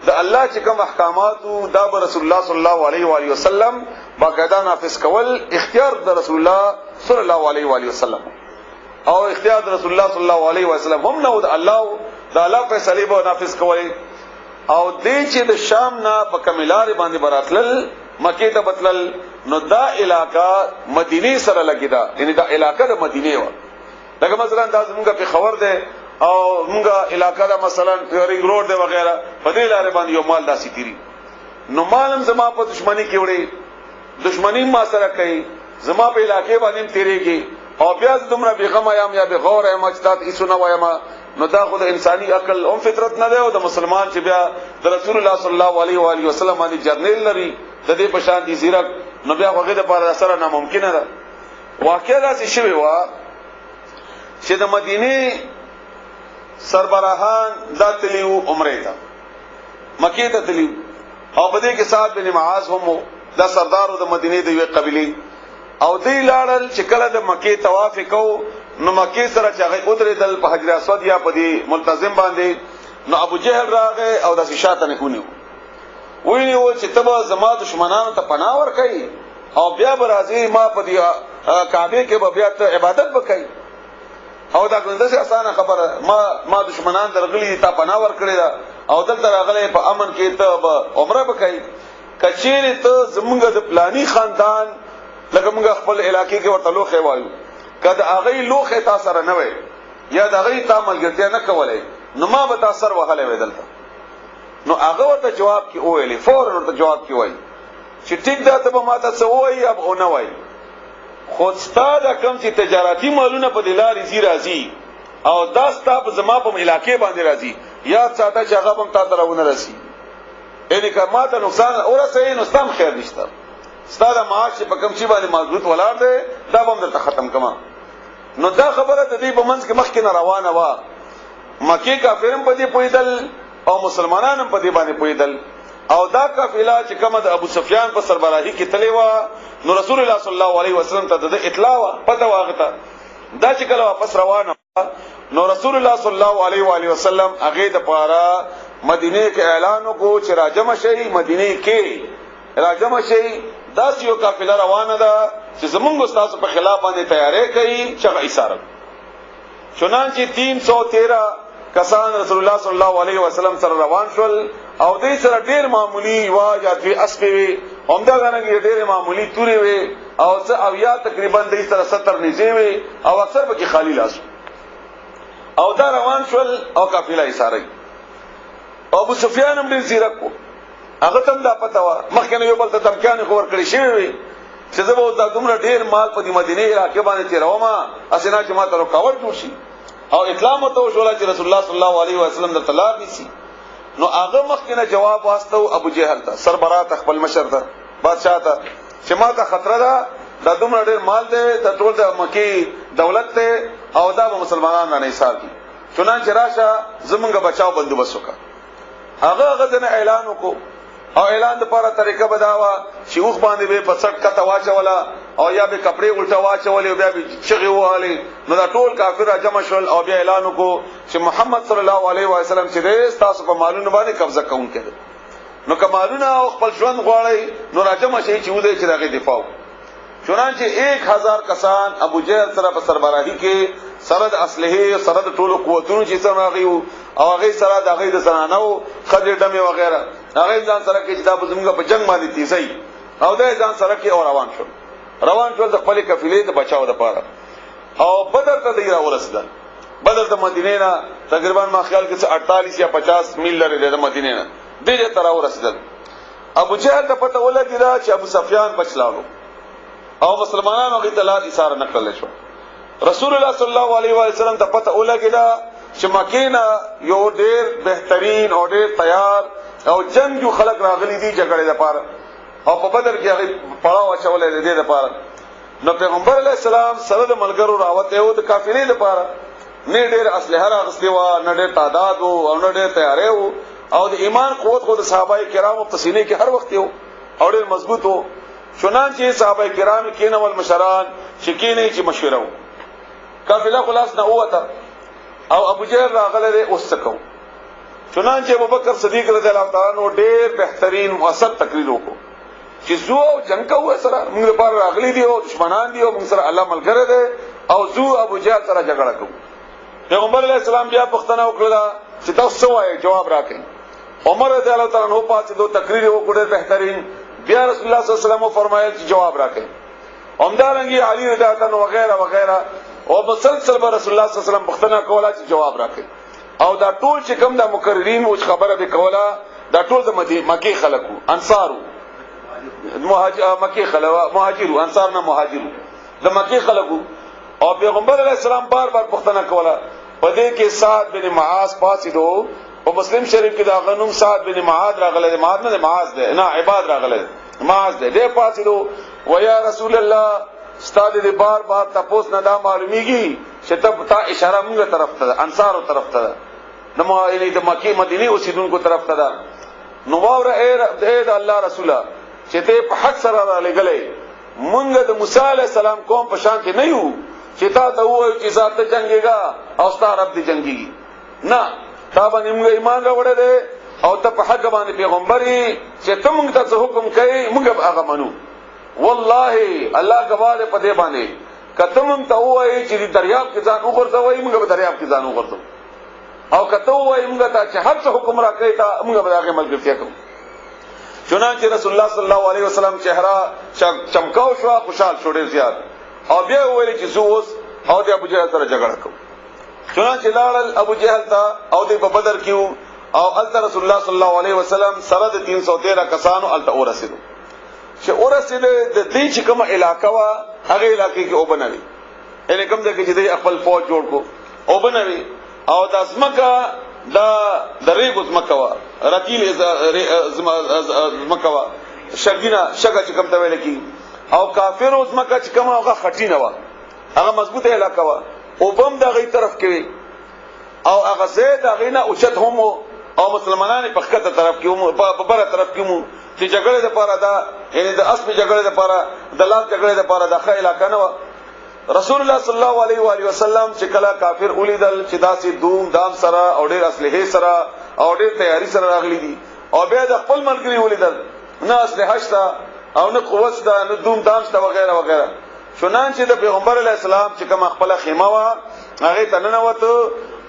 د الله چې کوم احکامات دا به رسول الله صلی الله علیه و آله وسلم باقاعده نافذ کول اختیار د رسول الله صلی الله علیه و آله وسلم او اختیار د رسول الله صلی الله علیه و سلم هم نو د الله فیصله به نافذ کوي او دې چې د شام نه په کملار باندې براتل مکه ته بتلل نو دا علاقہ مدینه سره لګیدا یعنی دا علاقہ د مدینه و لکه مثلا دا زموږه په خبر ده او موږ علاقہ دا مثلا رینګ روډ ده وغیرہ په دې لارې باندې یو مال داسي تیری نو مالم زما په دشمنی کې وړي دشمنی ما سره کوي زما په علاقې باندې تیریږي او بیا دومره بیغمه یم یا بغور یم اجداد ایسونه وایم نو دا خود انساني عقل او فطرت نه ده او د مسلمان چې بیا د رسول الله صلی الله علیه و آله وسلم باندې جرنیل لري د دې په شان دي زیرک نو بیا هغه د پر اثر ناممکن ده واقعا داسې شوی و چې د مدینه سربراهان د تلیو عمره ته مکه ته تلیو او په دې کې سعد بن معاذ هم د سردارو د مدینه د یو قبيله او دی لاړل چې کله د مکه طواف کو نو مکه سره چې هغه ودرېدل په حجر اسود یا په دې ملتزم باندې نو ابو جهل راغی او د شاته نه کونیو ویني چې تبا زما دشمنانو ته پناه ور کوي او بیا برازي ما په دې کعبه کې بیا ته عبادت وکړي او دا څنګه اسانه خبره ما دشمنان درغلي ته پناه ور کړی دا او دلته راغلي په امن کې ته عمره وکړي کچېره ته زمونږ د پلاني خاندان لکه موږ خپل علاقې کې ورته لوخه وایو کله هغه لوخه تاسو سره نه وي یا د هغه تا ملګرتیا نه کولای نو ما به تاسو سره وهله ودلته نو هغه ورته جواب کې وویل فورا ورته جواب کې وای چې ټیک دا ته به ماته څه وای یا به نه وای خو ستاسو کوم چې تجارتي مالونه په دلاري زی راځي او دا ستاسو زما په علاقې باندې راځي یا ساته چې هغه هم تاسو راونه راسي یعنی که ماته نقصان اورسه نو ستام خیر نشته ستاسو معاش په کوم شي باندې مضبوط ولاړ دی دا به درته ختم کما نو دا خبره د دې په منځ کې مخکې نه روانه و مکه کافرم په دې پویدل او مسلمانانو په دې باندې پویدل او دا قافله چې کومه د ابو سفیان په سربراهی کې تللی و نو رسول الله صلی الله علیه وسلم ته د اطلاع و پته واغته دا چې کله واپس روانه نو رسول الله صلی الله علیه و آله وسلم هغه د پاره مدینه کې اعلان وکړو چې راجم شي مدینه کې راجم شي دا یو قافله روانه ده چې زمونږ استاد په خلاف باندې تیاری کوي چې ایثار چنانچه 313 کسان رسول الله صلی الله علیه وسلم سره روان شول او دې سره ډېر معمولی واجات وی اسپوي همدا غنګ ډېر معمولی توري وي او څه اویا تقریبا دې سره 70 نږدې وي او اکثر به خالی لاس او دا روان شول او قافله ایثاری ابو سفیان هم دې زیرکو هغه ته دا پته و مخکنه یو بل ته دمکان خبر کړی شوی چې زه به دومره ډېر مال په دې مدینه علاقې باندې تیروما اسنه چې ما ته رکاوټ جوړ شي او اطلاع مته شو چې رسول الله صلی الله علیه وسلم د طلاق نسی نو هغه مخکنه جواب واستو ابو جهل ته سربراہ خپل مشر ته بادشاہ ته چې ما ته خطر ده د دومره ډېر مال دی د ټول د مکی دولت ته او دا مسلمانانو نه حساب دي چنانچه راشه زمونږ بچاو بندوبست وکړه هغه ځنه اعلان وکړو او اعلان د لپاره طریقه بداوا چې اوخ باندې به پسټ کته واچولا او یا به کپڑے الټا واچولې او بیا به چغي واله نو دا ټول کافر جمع شول او بیا اعلان وکړو چې محمد صلی الله علیه وسلم چې تاسو په مالونو باندې قبضه کوونکی دی نو کمالونه او خپل ژوند غواړي نو راجم شي چې ودی چې دغه دفاع چنانچه 1000 کسان ابو جهل سره په سربراهی کې سرد اسلحه سرد ټولو قوتونو چې څنګه غيو او هغه سره دغه د زنانو خدای دمه وغیرہ هغه ځان سره کې چې دا بزمګه په جنگ باندې تیزي او دا ځان سره کې او روان شول د خپل قافلې ته بچاو د پاره او بدر ته دی راورسېدل بدر د مدینې نه تقریبا ما خیال کې 48 یا 50 میل لري د مدینې نه دغه تر راورسېدل ابو جهل ته پته ولګی چې ابو سفیان بچلاو او مسلمانانو غي طلاق ایثار نه کړل شو رسول الله صلی الله علیه و سلم ته پته ولګی چې مکینه یو ډېر بهترین او ډېر تیار او جنگ خلق راغلي دي جګړې لپاره او په بدر کې هغه پړاو چولې دي لپاره نو پیغمبر علیه السلام سره د ملګرو راوته او د قافلې لپاره نه ډېر اسلحه راغستې و نه ډېر تعداد او نه ډېر تیارې او د ایمان قوت خو د صحابه کرامو په سینې کې هر وخت یو او ډېر مضبوط وو چنانچه صحابه کرام کې نو المشران شکینه چې مشوره وو قافله خلاص نه وته او ابو جهل راغله اوس څکو چنانچه ابوبکر صدیق رضی الله تعالی عنہ ډېر بهترین مؤثر تقریر وکړو چې زو جنگ کوه سره موږ لپاره راغلي دي او دشمنان دي او موږ سره الله ملګری دي او زو ابو جهل سره جګړه کوو پیغمبر علیه السلام بیا پښتنه وکړه چې تاسو وایي جواب راکړئ عمر رضی الله تعالی عنہ په دې تقریر وکړه بهترین بیا رسول الله صلی الله علیه وسلم فرمایل چې جواب راکړئ همدارنګه علی رضی الله عنه وغیرہ وغیرہ او مسلسل به رسول الله صلی الله علیه وسلم پښتنه کوله چې جواب راکړئ او دا ټول چې کوم د مقررین او خبره به کوله دا ټول د مکی خلکو انصارو مکی خلک مهاجرو انصار نه مهاجرو د مکی خلکو او پیغمبر علیه السلام بار پښتنه کوله پدې کې سعد بن معاذ پاسې دو او مسلم شریف کې دا غنوم سعد بن معاذ راغله معاذ نه معاذ ده نه عباد راغله معاذ ده دې پاسې دو و یا رسول الله استاد دې بار تاسو نه دا معلومیږي چې ته اشاره موږ طرف ته انصارو طرف ته نو یعنی د مکی مدینه اوسیدونکو طرف ته ده نو واوره اے الله رسوله چې ته په حق سره را لګلې مونږ د موسی علی السلام قوم په شان کې نه یو چې تا ته وایي چې ذات ته جنگيګا او ستاره رب دې جنگيږي نه تا باندې موږ ایمان راوړل دي او ته په حق باندې پیغمبري چې ته موږ ته حکم کوي موږ هغه منو والله الله گواه دې په دې باندې کته موږ ته وایي چې دریاب کې ځان وګرځوي موږ به دریاب کې ځان وګرځو او کته وایي موږ ته چې هر څه حکم راکړي تا موږ به هغه ملګرتیا کوو چنانچه رسول الله صلی الله علیه وسلم چهره چمکاو شو خوشحال شو ډیر زیات او بیا ویل چې زوس او د ابو جهل سره جګړه کو چنانچه لاړل ابو جهل ته او د بدر کیو او الته رسول الله صلی الله علیه وسلم سره د 313 کسانو الته ورسېدو چې ورسېد د دې چې کومه علاقہ وا هغه علاقې کې او بنوي ان کوم ځکه چې د خپل فوج جوړ کو او بنوي او د ازمکه دا درې ګزمکه وا رتیل ازمکه وا شګینا شګه چې کوم ته ویل کی او کافر ازمکه چې کومه هغه خټینه وا هغه مضبوطه علاقہ وا او بم د غي طرف کې او هغه زید هغه نه اوچت هم او مسلمانان په خطه طرف کې په بره طرف کې مو چې جګړه لپاره دا یعنی د اسب جګړه لپاره د لاس جګړه لپاره د ښه علاقہ نه رسول الله صلی الله علیه و آله وسلم چې کله کافر اولیدل چې داسې دوم دام سره او ډېر اسلحه سره او ډېر تیاری سره راغلي دي او بیا د خپل ملګری اولیدل نه اسلحه شته او نه قوت شته نه دوم دام شته وغیرہ وغیرہ چنانچه د پیغمبر علی السلام چې کوم خپل خیمه وا هغه تننوت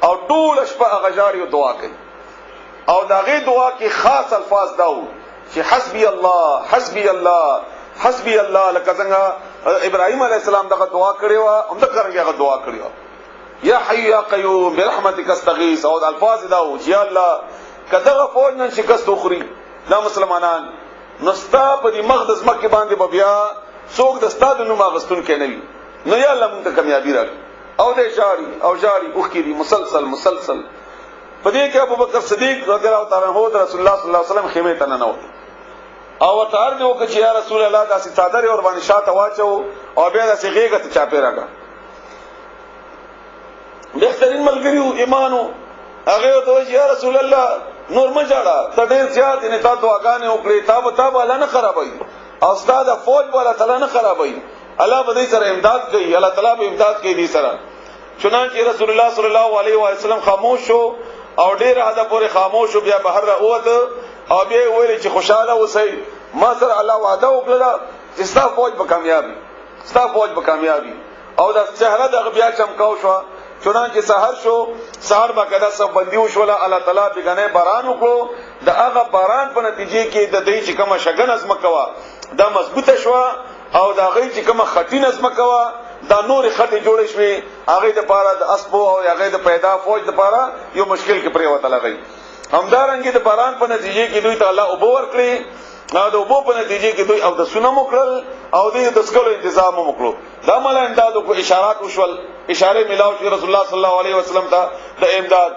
او ټول شپه هغه جاری دعا کوي او داغه دعا کې خاص الفاظ داو چې حسبي الله حسبي الله حسبي الله لکه څنګه ابراهيم عليه السلام دغه دعا کړې و هم د کرنګي هغه دعا کړې و یا حي یا قيوم برحمتك استغيث او الفاظ داو چې الله کداغه فوج نن شکست اخري دا مسلمانان نستا په دې مقدس مکه باندې بیا څوک د استاد نو ماغستون کې نه وي نو یا الله موږ ته کامیابی راکړي او دې جاری او جاری اوخې دي مسلسل پدې کې ابو بکر صدیق رضی الله تعالی عنہ رسول الله صلی الله علیه وسلم خیمه ته نه وته او ورته دی وکړي یا رسول الله داسې صادره اور باندې شاته واچو او بیا داسې غیګه ته چاپې راګه بهترین ملګریو ایمانو هغه ته یا رسول الله نور مجاړه ته ډېر زیات نه تا دعاګانې وکړې تا به نه خرابوي او استاد فوج ولا تعالی نه خرابوي الله به دې سره امداد کوي الله تعالی به امداد کوي دې سره چنانچه رسول الله صلی الله علیه و سلم خاموش شو او ډېر حدا پورې خاموش بیا بهر راوته او بیا ویل چې خوشاله اوسئ ما سره الله وعده وکړه چې ستا فوج به کامیابی ستا فوج به کامیابی او د چهره د بیا چمکاو شو چنانچه سحر شو سحر باقاعده سب بندیو شو الله تعالی بګنه باران وکړو د هغه باران په نتیجې کې د دې چې کومه شګن ازمکوا دا مضبوطه شو او دا غي چې کومه خټین ازمکوا دا نور خټې جوړې شوې هغه د پاره د اسبو او هغه د پیدا فوج د پاره یو مشکل کې پرې وته لګي همدارنګه د باران په نتیجې کې دوی تعالی او باور کړی نو د وبو په نتیجې کې دوی او د سونه مکرل او د سکلو تنظیم وکړو دا مل امداد کو اشارات وشول اشاره ملاو چې رسول الله صلی الله علیه وسلم ته د امداد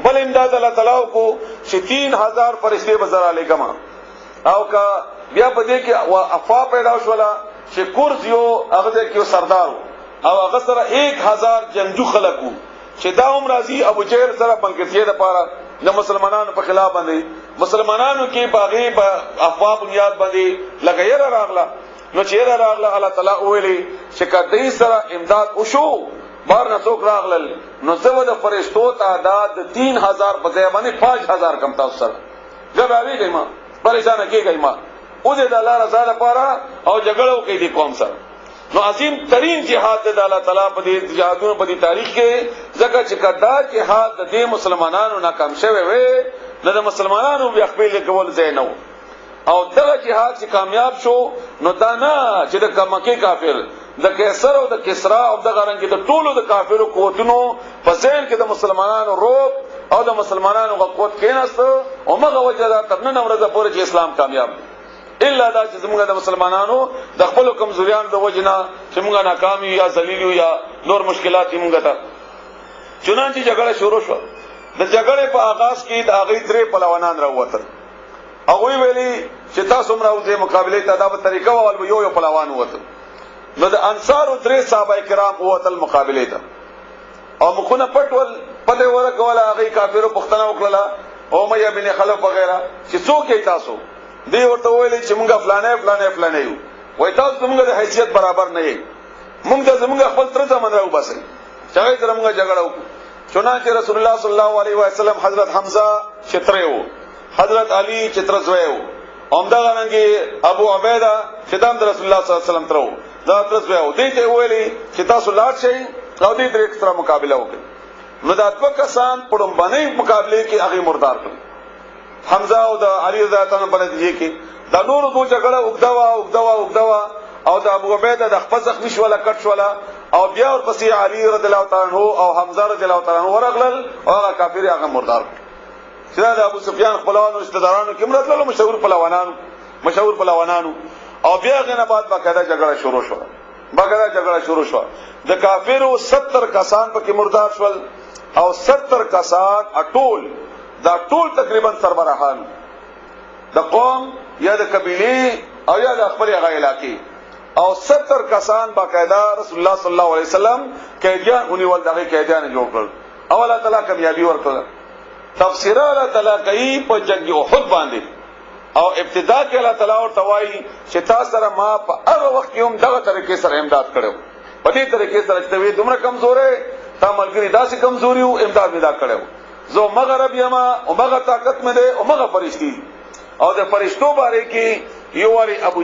بل امداد الله تعالی کو چې 3000 فرشته بزر علیکما او کا بیا په دې کې افوا پیدا شولا چې کورز یو هغه کې سردار او هغه سره 1000 جنگجو خلقو چې دا هم راځي ابو جهل سره بنکتیه د پاره د مسلمانانو په خلاف باندې مسلمانانو کې باغی په افوا بنیاد باندې لګیر راغله نو چې راغله الله تعالی ویلي چې کدی سره امداد وشو بار نه څوک راغلل نو زو د فرشتو تعداد 3000 په ځای باندې 5000 کم تاسو سره جوابي کيما پریشان کیږي ما او دې د الله رضا لپاره او جګړو کې دي قوم سره نو عظیم ترین جهاد د الله تعالی په دې جهادونو په دې تاریخ کې ځکه چې کدا جهاد د دې مسلمانانو ناکام شوه وي نو د مسلمانانو بیا خپل کول ځای نه او دغه جهاد چې کامیاب شو نو دا نه چې د مکه کافر د کیسر او د کسرا او د غرنګ د ټولو د کافرو قوتونو په ځین کې د مسلمانانو روب او د مسلمانانو قوت کېناست او مغه وجدا تر نن ورځې پورې چې اسلام کامیاب الا دا چې زموږ د مسلمانانو د خپل کمزوریان د وجنا چې موږ ناکام یا ذلیل یا نور مشکلات موږ ته چنانچه جګړه شروع شو د جګړې په آغاز کې د هغه درې پهلوانان راووتل هغه ویلي چې تاسو موږ مقابله ته دا په طریقه ول یو پهلوان وته نو د انصار او درې صحابه کرام ووتل مقابله ته او مخونه پټول پته ورکول هغه کافرو پښتنه وکړه او مې ابن خلف وغیرہ چې څوک یې تاسو دی ورته ویلي چې مونږه فلانه یو وای تاسو موږ د حیثیت برابر نه یو موږ د زموږ خپل تر ځمن راو باسي چې هغه موږ جګړه وکړو چنانچه رسول الله صلی الله علیه و سلم حضرت حمزه چترهو حضرت علی چترزویو اومدا غنګي ابو عبیده خدام د رسول الله صلی الله علیه وسلم ترو دا ترزویو دې ته ویلي چې تاسو لاړ شئ او دې درې سره مقابله وکړي نو دا دوه کسان په باندې مقابله کې هغه مردار کړ حمزه او د علی رضی الله عنه باندې کې دا نور دوه جګړه وګدوا او د ابو عبیده د خپل زخمی شو ولا کټ شو ولا او بیا ورپسې علي رضی الله تعالی عنہ او حمزه رضی الله تعالی عنہ ورغلل او هغه کافر هغه مردار چې دا ابو سفیان خپلوانو رشتہدارانو کې مرتللو مشهور پهلوانانو او بیا غنه بعد باقاعده جګړه شروع شو د کافرو 70 کسان پکې مردار شول او 70 کسان ټول تقریبا سربراهان د قوم یا د قبيله او یا د خپل هغه علاقې او 70 کسان باقاعده رسول الله صلی الله علیه وسلم قیدیان ونیول دغه قیدیان جوړ کړ او الله تعالی کامیابی ورکړه تفسیر الله تعالی کوي په جنگ احد باندې او ابتدا کې الله تعالی ورته وایي چې تاسو سره ما په هغه وخت کې هم دغه طریقې سره امداد کړو په دې طریقې سره چې دوی دومره کمزورې تا ملګری داسې کمزوري او امداد ودا کړو زه مغرب یما او مغه طاقت مې ده او مغه فرشتي او د فرشتو باره کې یو وری ابو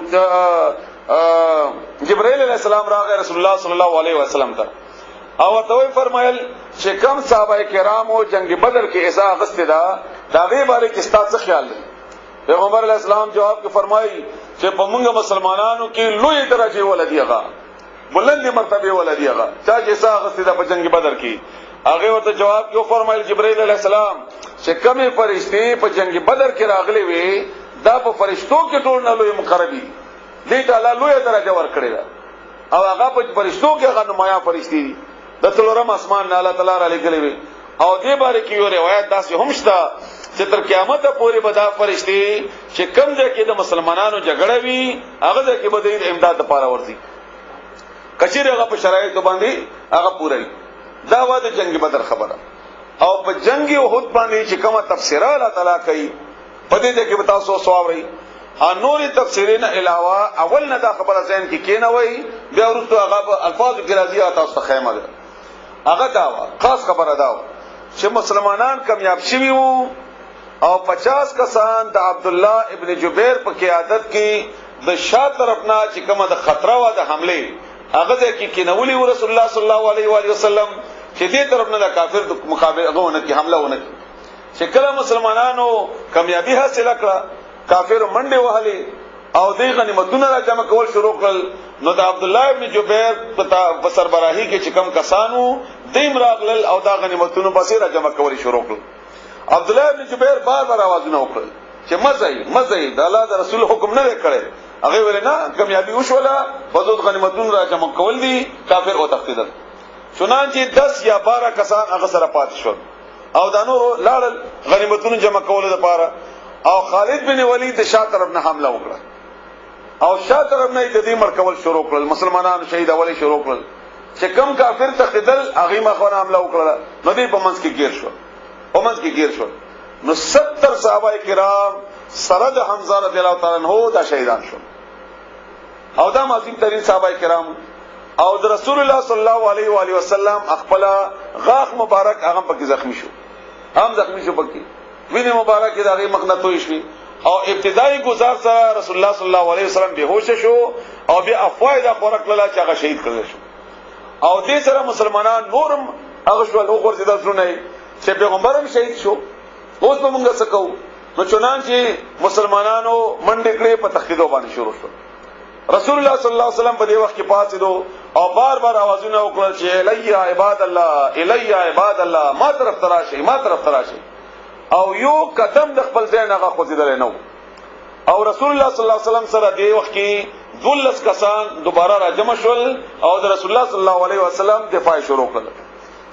جبرائیل علیہ السلام راغی رسول الله صلی الله علیه وسلم ته او ته فرمایل چې کم صحابه کرام او جنگ بدر کې ایسا غسته دا غي باره کې ستاسو خیال دی پیغمبر علیہ السلام جواب کې فرمایي چې په موږ مسلمانانو کې لوی درجه ولدیغه بلند مرتبه ولدیغه چا چې ایسا غسته په جنگ بدر کې هغه ورته جواب کې فرمایل جبرائیل علیہ السلام چې کومه فرشتي په جنگ بدر کې راغلي وي دا په فرشتو کې ټول نه لوی مقربي دې تعالی لوی درجه ورکړي او هغه په فرشتو کې هغه نمایا فرشتي دي د څلورم اسمان نه الله تعالی را لګلې وي او دې باره کې یو روایت داسې هم شته چې تر قیامت پورې به دا فرشتي چې کوم ځای کې د مسلمانانو جګړه وي هغه ځای کې به د امداد لپاره ورځي کچېره هغه په شرایطو باندې هغه پوره دا و د جنگ بدر خبره او په جنگ احد باندې چې کومه تفسیر الله تعالی کوي په دې کې به تاسو سوال نور تفسیرین علاوه اول نه دا خبره ځین کې کینوي بیا ورته هغه الفاظ کې راځي تاسو ته خیمه ده هغه دا خاص خبره دا چې مسلمانان کامیاب شوي وو او 50 کسان د عبد الله ابن جبیر په قیادت کې د شاته طرفنا چې کومه د خطر و د حمله هغه کې کینولي رسول الله صلی الله علیه و وسلم چې دې طرفنا د کافر د مقابله غوونه کې حمله ونه چې کله مسلمانانو کامیابی حاصل کړه کافر منډه وهلي او دې غنیمتونه را جمع کول شروع کړل نو د عبد الله ابن جبیر په سربراهي کې چې کم کسانو دیم راغلل او دا غنیمتونه پسې را جمع کول شروع کړل عبد الله ابن جبیر بار आवाजونه وکړل چې مزه د الله د رسول حکم نه کړي هغه ویل نه کامیابی وشوله بزود غنیمتونه را جمع کول دي کافر او تختیدل چنانچه 10 یا 12 کسان هغه سره پات شول او دا نور لاړل غنیمتونه جمع کول لپاره او خالد بن ولید شاته طرف نه حمله وکړه او شاته طرف نه د دې مرکول شروع کړل مسلمانانو شهید اولی شروع کړل چې کم کافر تخدل هغه مخونه حمله وکړه نو دې په منځ کې گیر شو نو 70 صحابه کرام سره د حمزه رضی الله تعالی عنہ دا شهیدان شو او دا عظیم ترین صحابه کرام او د رسول الله صلی الله علیه و علیه وسلم خپل غاخ مبارک هغه پکې زخمی شو پکې وینه مبارک دغه مخنتوي شي او ابتدایي گزار سره رسول الله صلی الله علیه وسلم بهوش شو او بیا افواید خورک لاله چې هغه شهید کړل شو او دې سره مسلمانان نورم هغه شول او ورته درونه چې پیغمبرم شهید شو اوس به موږ څه کوو نو چنانچه مسلمانانو منډې کړې په تخیدو باندې شروع شو رسول الله صلی الله علیه وسلم په دې وخت کې پاتېدو او بار आवाजونه وکړل چې الی عباد الله ما طرف تراشي او یو قدم د خپل ځای نه غوځیدل نه او رسول الله صلی الله علیه وسلم سره دی وخت کې 12 کسان دوباره را جمع شول او د رسول الله صلی الله علیه وسلم دفاع شروع کړل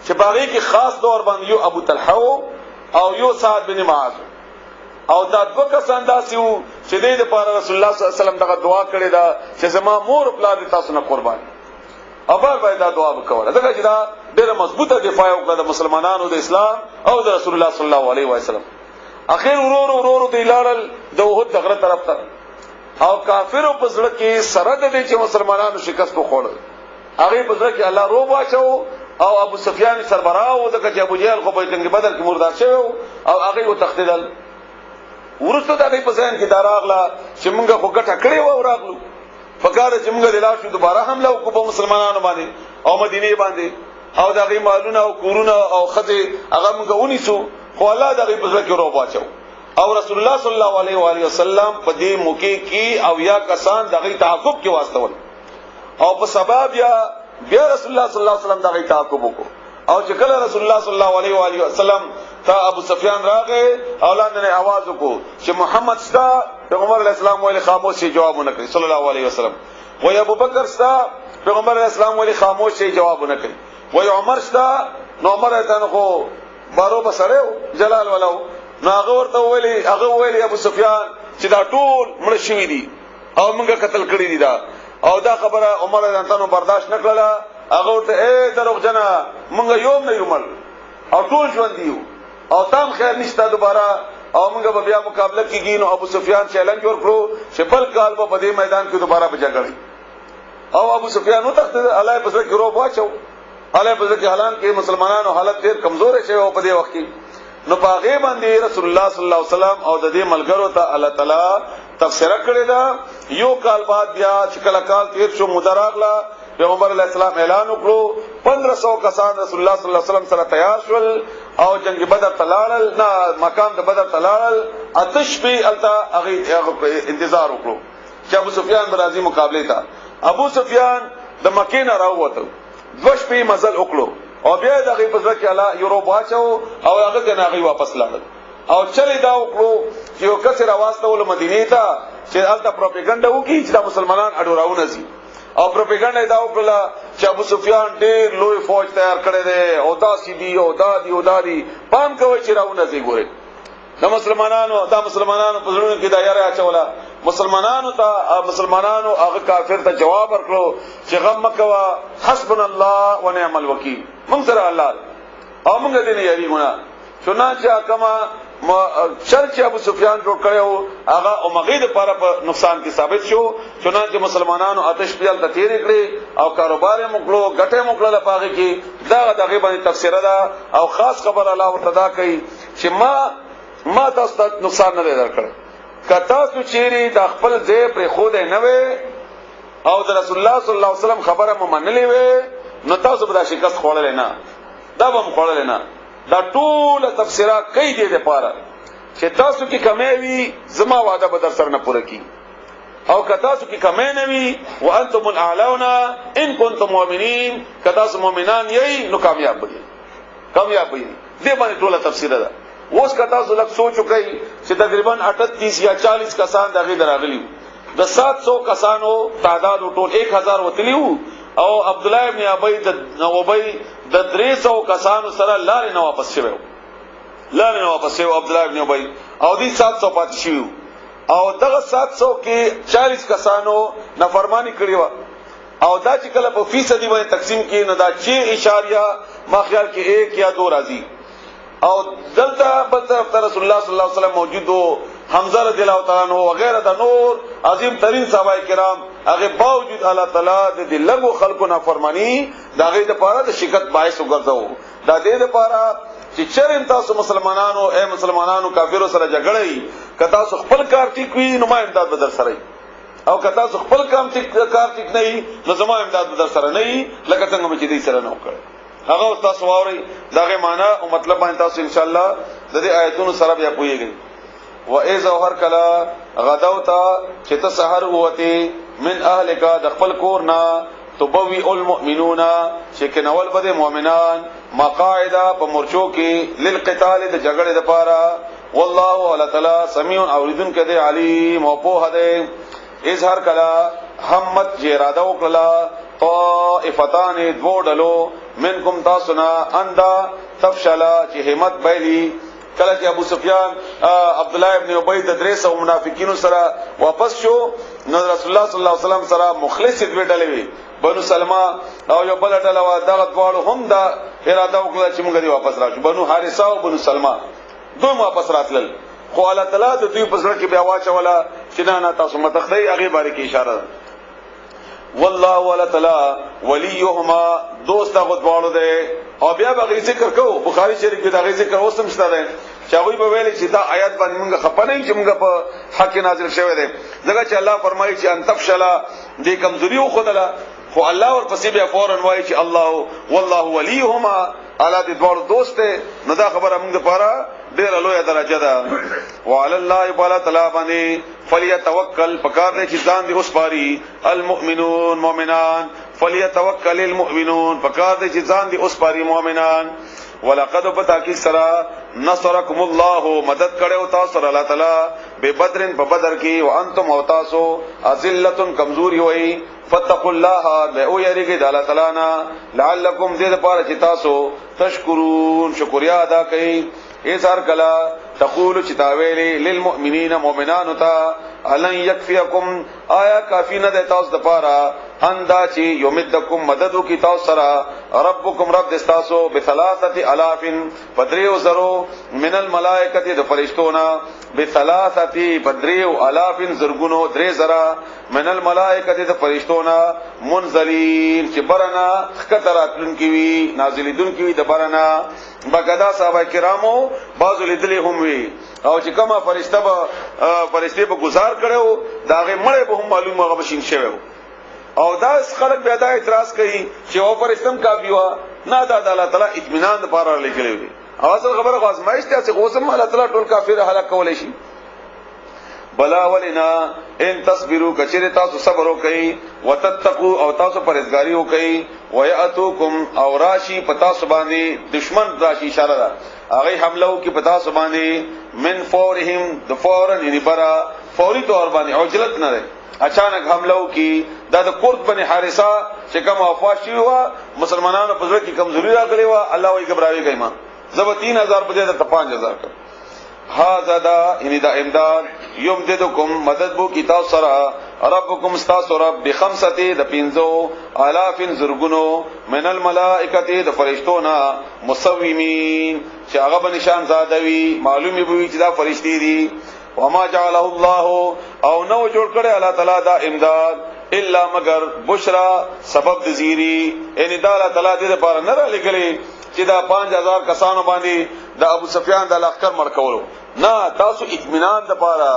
چې باغی کې خاص دور باندې یو ابو طلحه او یو سعد بن معاذ او دا دو کسان داسې وو چې د لپاره رسول الله صلی الله علیه وسلم دغه دعا کړې ده چې زما مور پلار تاسو نه قربان ابار باید دا دعا وکړه دا چې دا ډېر مضبوطه دفاع وکړه د مسلمانانو د اسلام او د رسول الله صلی الله علیه وسلم اخر ورور د لارل د وحد دغه طرف ته او کافرو په ځړ کې سره د دې چې مسلمانانو شکست وخوړل هغه په ځړ کې الله روب واچو او ابو سفیان سربراه او د کچ ابو جهل خو په جنگ بدر کې مردار شو او هغه وتختیدل ورسته د دې په ځین کې داراغله چې موږ خو ګټه کړې و راغلو فکر چې موږ د لاشو دوباره حمله وکړو په مسلمانانو باندې او مدینه باندې او دغه مالونه او کورونه او خزه هغه موږ ونیسو خو الله دغه په ځکه روب واچو او رسول الله صلی الله علیه و علیه وسلم په دې موقع کې او یا کسان دغه تعقب کې واسطول او په سبب یا بیا رسول الله صلی الله علیه وسلم دا غي تعقب وکړو او چې کله رسول الله صلی الله علیه و علیه وسلم تا ابو سفیان راغې اولاد نه आवाज وکړو چې محمد ستا پیغمبر علیه السلام ویلي خاموش شي جواب نه کوي صلی الله علیه وسلم وای ابو بکر ستا پیغمبر علیه السلام ویلي خاموش شي جواب نه کوي وای عمر ستا نو عمر ته خو بارو بسړیو جلال ولو نو هغه ورته ویلي ابو سفیان چې دا ټول مړ شوی دي او موږ قتل کړی دي دا او دا خبره عمر ته نو برداشت نکړه هغه ورته اے دروغجنا موږ یو نه یو مړ او ټول ژوند دیو او تام خیر نشته دوباره او موږ به بیا مقابله کیږي نو ابو سفیان چیلنج ورکړو چې بل کال په دې میدان کې دوباره بجګړی او ابو سفیان نو تخت الله په ځکه روب واچو الله په ځکه حالان کې مسلمانانو حالت ډیر کمزور شي او په دې وخت کې نو پاغه باندې رسول الله صلی الله علیه وسلم او د دې ملګرو ته الله تعالی تفسیر کړی دا یو کال بعد بیا چې کله کال تیر شو مدراغلا پیغمبر علیہ السلام اعلان وکړو 1500 کسان رسول الله صلی الله علیه وسلم سره تیار شول او جنگ بدر تلاړل نه مقام د بدر تلاړل آتش په التا هغه انتظار وکړو چې ابو سفیان برازي مقابله تا ابو سفیان د مکې نه راووته دوش په مزل وکړو او بیا دغه په ځکه الله یوروپ واچو او هغه کنه هغه واپس لاړل او چلی دا وکړو چې یو کس راوستول مدینه ته چې التا پروپاګاندا وکړي چې مسلمانان اډوراونه سي او پروپاګاندا دا وکړه چې ابو سفیان ډېر لوی فوج تیار کړی دی او دا سیدی او دا دی پام کوي چې راونه سي ګوره د مسلمانانو په زړونو کې دا یاره اچولا مسلمانانو هغه کافر ته جواب ورکړو چې غم مکوا حسبنا الله ونعم الوکیل موږ سره الله او موږ دې نه یریږو چنانچه کما چرچ ابو سفیان جوړ کړو هغه او مغید لپاره په نقصان کې ثابت شو چنانچه مسلمانانو آتش پیال ته تیر کړی او کاروبار موکړو غټه موکړه لپاره کې دا دغه باندې تفسیر ده او خاص خبر الله ورتدا کوي چې ما تاسو ته نقصان نه درکړ کتا تو چیرې د خپل ځای پر خود نه وي او د رسول الله صلی الله علیه وسلم خبره ممنلې وي نو تاسو به دا شکست خوړل نه دا به خوړل نه دا ټول تفسیرات کوي دې لپاره چې تاسو کې کمی وي زما وعده به در سره نه پوره کی او که تاسو کې کمی نه وي وانتم الاعلون ان کنتم مؤمنین که تاسو مؤمنان یې نو کامیاب وي دې باندې ټول تفسیر ده اوس که تاسو لږ سوچ وکړئ چې تقریبا 38 یا 40 کسان دغه دراغلی د 700 کسانو تعداد ټول 1000 وتلیو او عبد الله ابن ابي د 300 کسانو سره لارې نه واپس شوی عبد الله ابن ابي او دي 700 پاتې شوی او دغه 700 کې 40 کسانو نافرمانی کړی و او دا چې کله په فیصدي باندې تقسیم کې نه دا 6 ما خیال کې 1 یا 2 راځي او دلته بل طرف ته رسول الله صلی الله علیه وسلم موجود وو حمزه رضی الله تعالی عنہ وغیرہ د نور عظیم ترین صحابه کرام هغه باوجود الله تعالی د لږو خلکو نافرمانی دغه د پاره د شکست باعث وګرځاو دا د پاره چې چرېم تاسو مسلمانانو کافرو سره جګړې کتا تاسو خپل کار ټیک وي نو ما امداد بدر سره او کتا تاسو خپل کار ټیک نه نو زما امداد بدر سره نه لکه څنګه چې دې سره نه وکړ هغه تاسو ووري دغه معنا او مطلب باندې تاسو ان شاء الله د دې آیتونو سره بیا پوهیږئ و اذا هر کلا غدوتا چې ته سحر وته من اهلک د خپل کور نه تبوی المؤمنون چې کنول بده مؤمنان مقاعد په مورچو کې للقتال د جګړې لپاره والله تعالی سمیع اوریدن کده علیم او په هده اظهار کلا همت چې اراده وکړه طائفتان دوړلو منکم تاسنا اندا تفشلا چې همت بیلی کله چې ابو سفیان عبد الله ابن ابي د 300 منافقینو سره واپس شو نو رسول الله صلی الله علیه وسلم سره مخلص دوی ډلې وي بنو سلمہ او یو بل ډله وا دغه دواړو هم دا اراده وکړه چې موږ دې واپس راشو بنو حارثه او بنو سلمہ دوی واپس راتلل خو الله تعالی د دوی په سره کې بیا واچولا چې نه تاسو متخدي هغه باره کې اشاره ده والله ولا تعالی وليهما دوست هغه دواړو ده او بیا به ذکر کوو بخاری شریف کې دا ذکر اوسم شته ده چې هغه به ویل چې دا آیات باندې موږ خپنه چې موږ په حق نازل شوی ده ځکه چې الله فرمایي چې ان تفشلا دې کمزوري خو خدلا خو الله ورپسې بیا فورن وایي چې الله والله وليهما الله دې دوړ دوست نو دا خبره موږ لپاره ډېر لویه درجه ده. وعلى الله تعالی تعالی باندې فليتوکل پکار دې چې ځان دې اوس پاري المؤمنون مؤمنان فليتوکل المؤمنون پکار دې چې ځان دې اوس پاري مؤمنان. ولقد بتاکی سرا نصرکم الله مدد کړو تاسو سره الله تعالی به بدرن په بدر کې وانتم او تاسو ذلتن کمزوري وي فتقوا الله به او یریږي د الله تعالی نه لعلکم دې لپاره چې تاسو تشکرون شکریا ادا کړئ. ایثار کلا تقول چتاویلی للمؤمنین مؤمنان تا الن یکفیکم آیا کافی نه ده تاسو لپاره اندا چې یمدکم مددو کی تاسو سره ربکم رب دستاسو بثلاثه الاف بدریو زرو من الملائکه د فرشتونا بثلاثه بدریو الاف زرګونو درې زرا من الملائکه د فرشتونا منزلین چې برنا خطراتن کی وی نازلیدون کی وی د برنا بغدا صحابه کرامو بعضو لیدلی هم وی او چې کومه فرشته به گزار کړو داغه مړې به هم معلومه غبشین شوی او دا خلک بیا دا اعتراض کوي چې او فرشتم کافی وا نه دا د الله تعالی اطمینان لپاره لیکلی دی. اصل خبره غوښمایش ته چې اوسم الله تعالی ټول کافر هلاک کولای شي. بلا ولنا ان تصبروا کچره تاسو صبر وکئ وتتقوا او تاسو پرهیزګاری وکئ وياتوکم او راشی پتا سبانی دشمن راشی اشاره ده هغه حمله کی پتا سبانی من فورهم د فورن یعنی برا فوری طور باندې عجلت نه ده اچانک حمله کی د قرط بن حارثه چې کوم افاشي وا مسلمانانو په ځکه کې کمزوري راغلی وا الله وی غبراوي کایما زب 3000 بجې د 5000 هاذا دا یعنی دا امداد یمددکم مدد بو کی تاسو سره ربکم استاسو رب بخمسه د 5000 زرګونو من الملائکه د فرشتونا مسومین چې هغه به نشان زادوي معلومی بوي چې دا فرشتي دي. وما جعله الله او نو جوړ کړي الله تعالی دا امداد الا مگر بشرا سبب د زیری ان دا الله تعالی دې لپاره نه را لګلې چې دا 5000 کسانو باندې د ابو سفیان د لخر مرکولو نه تاسو اطمینان د پاره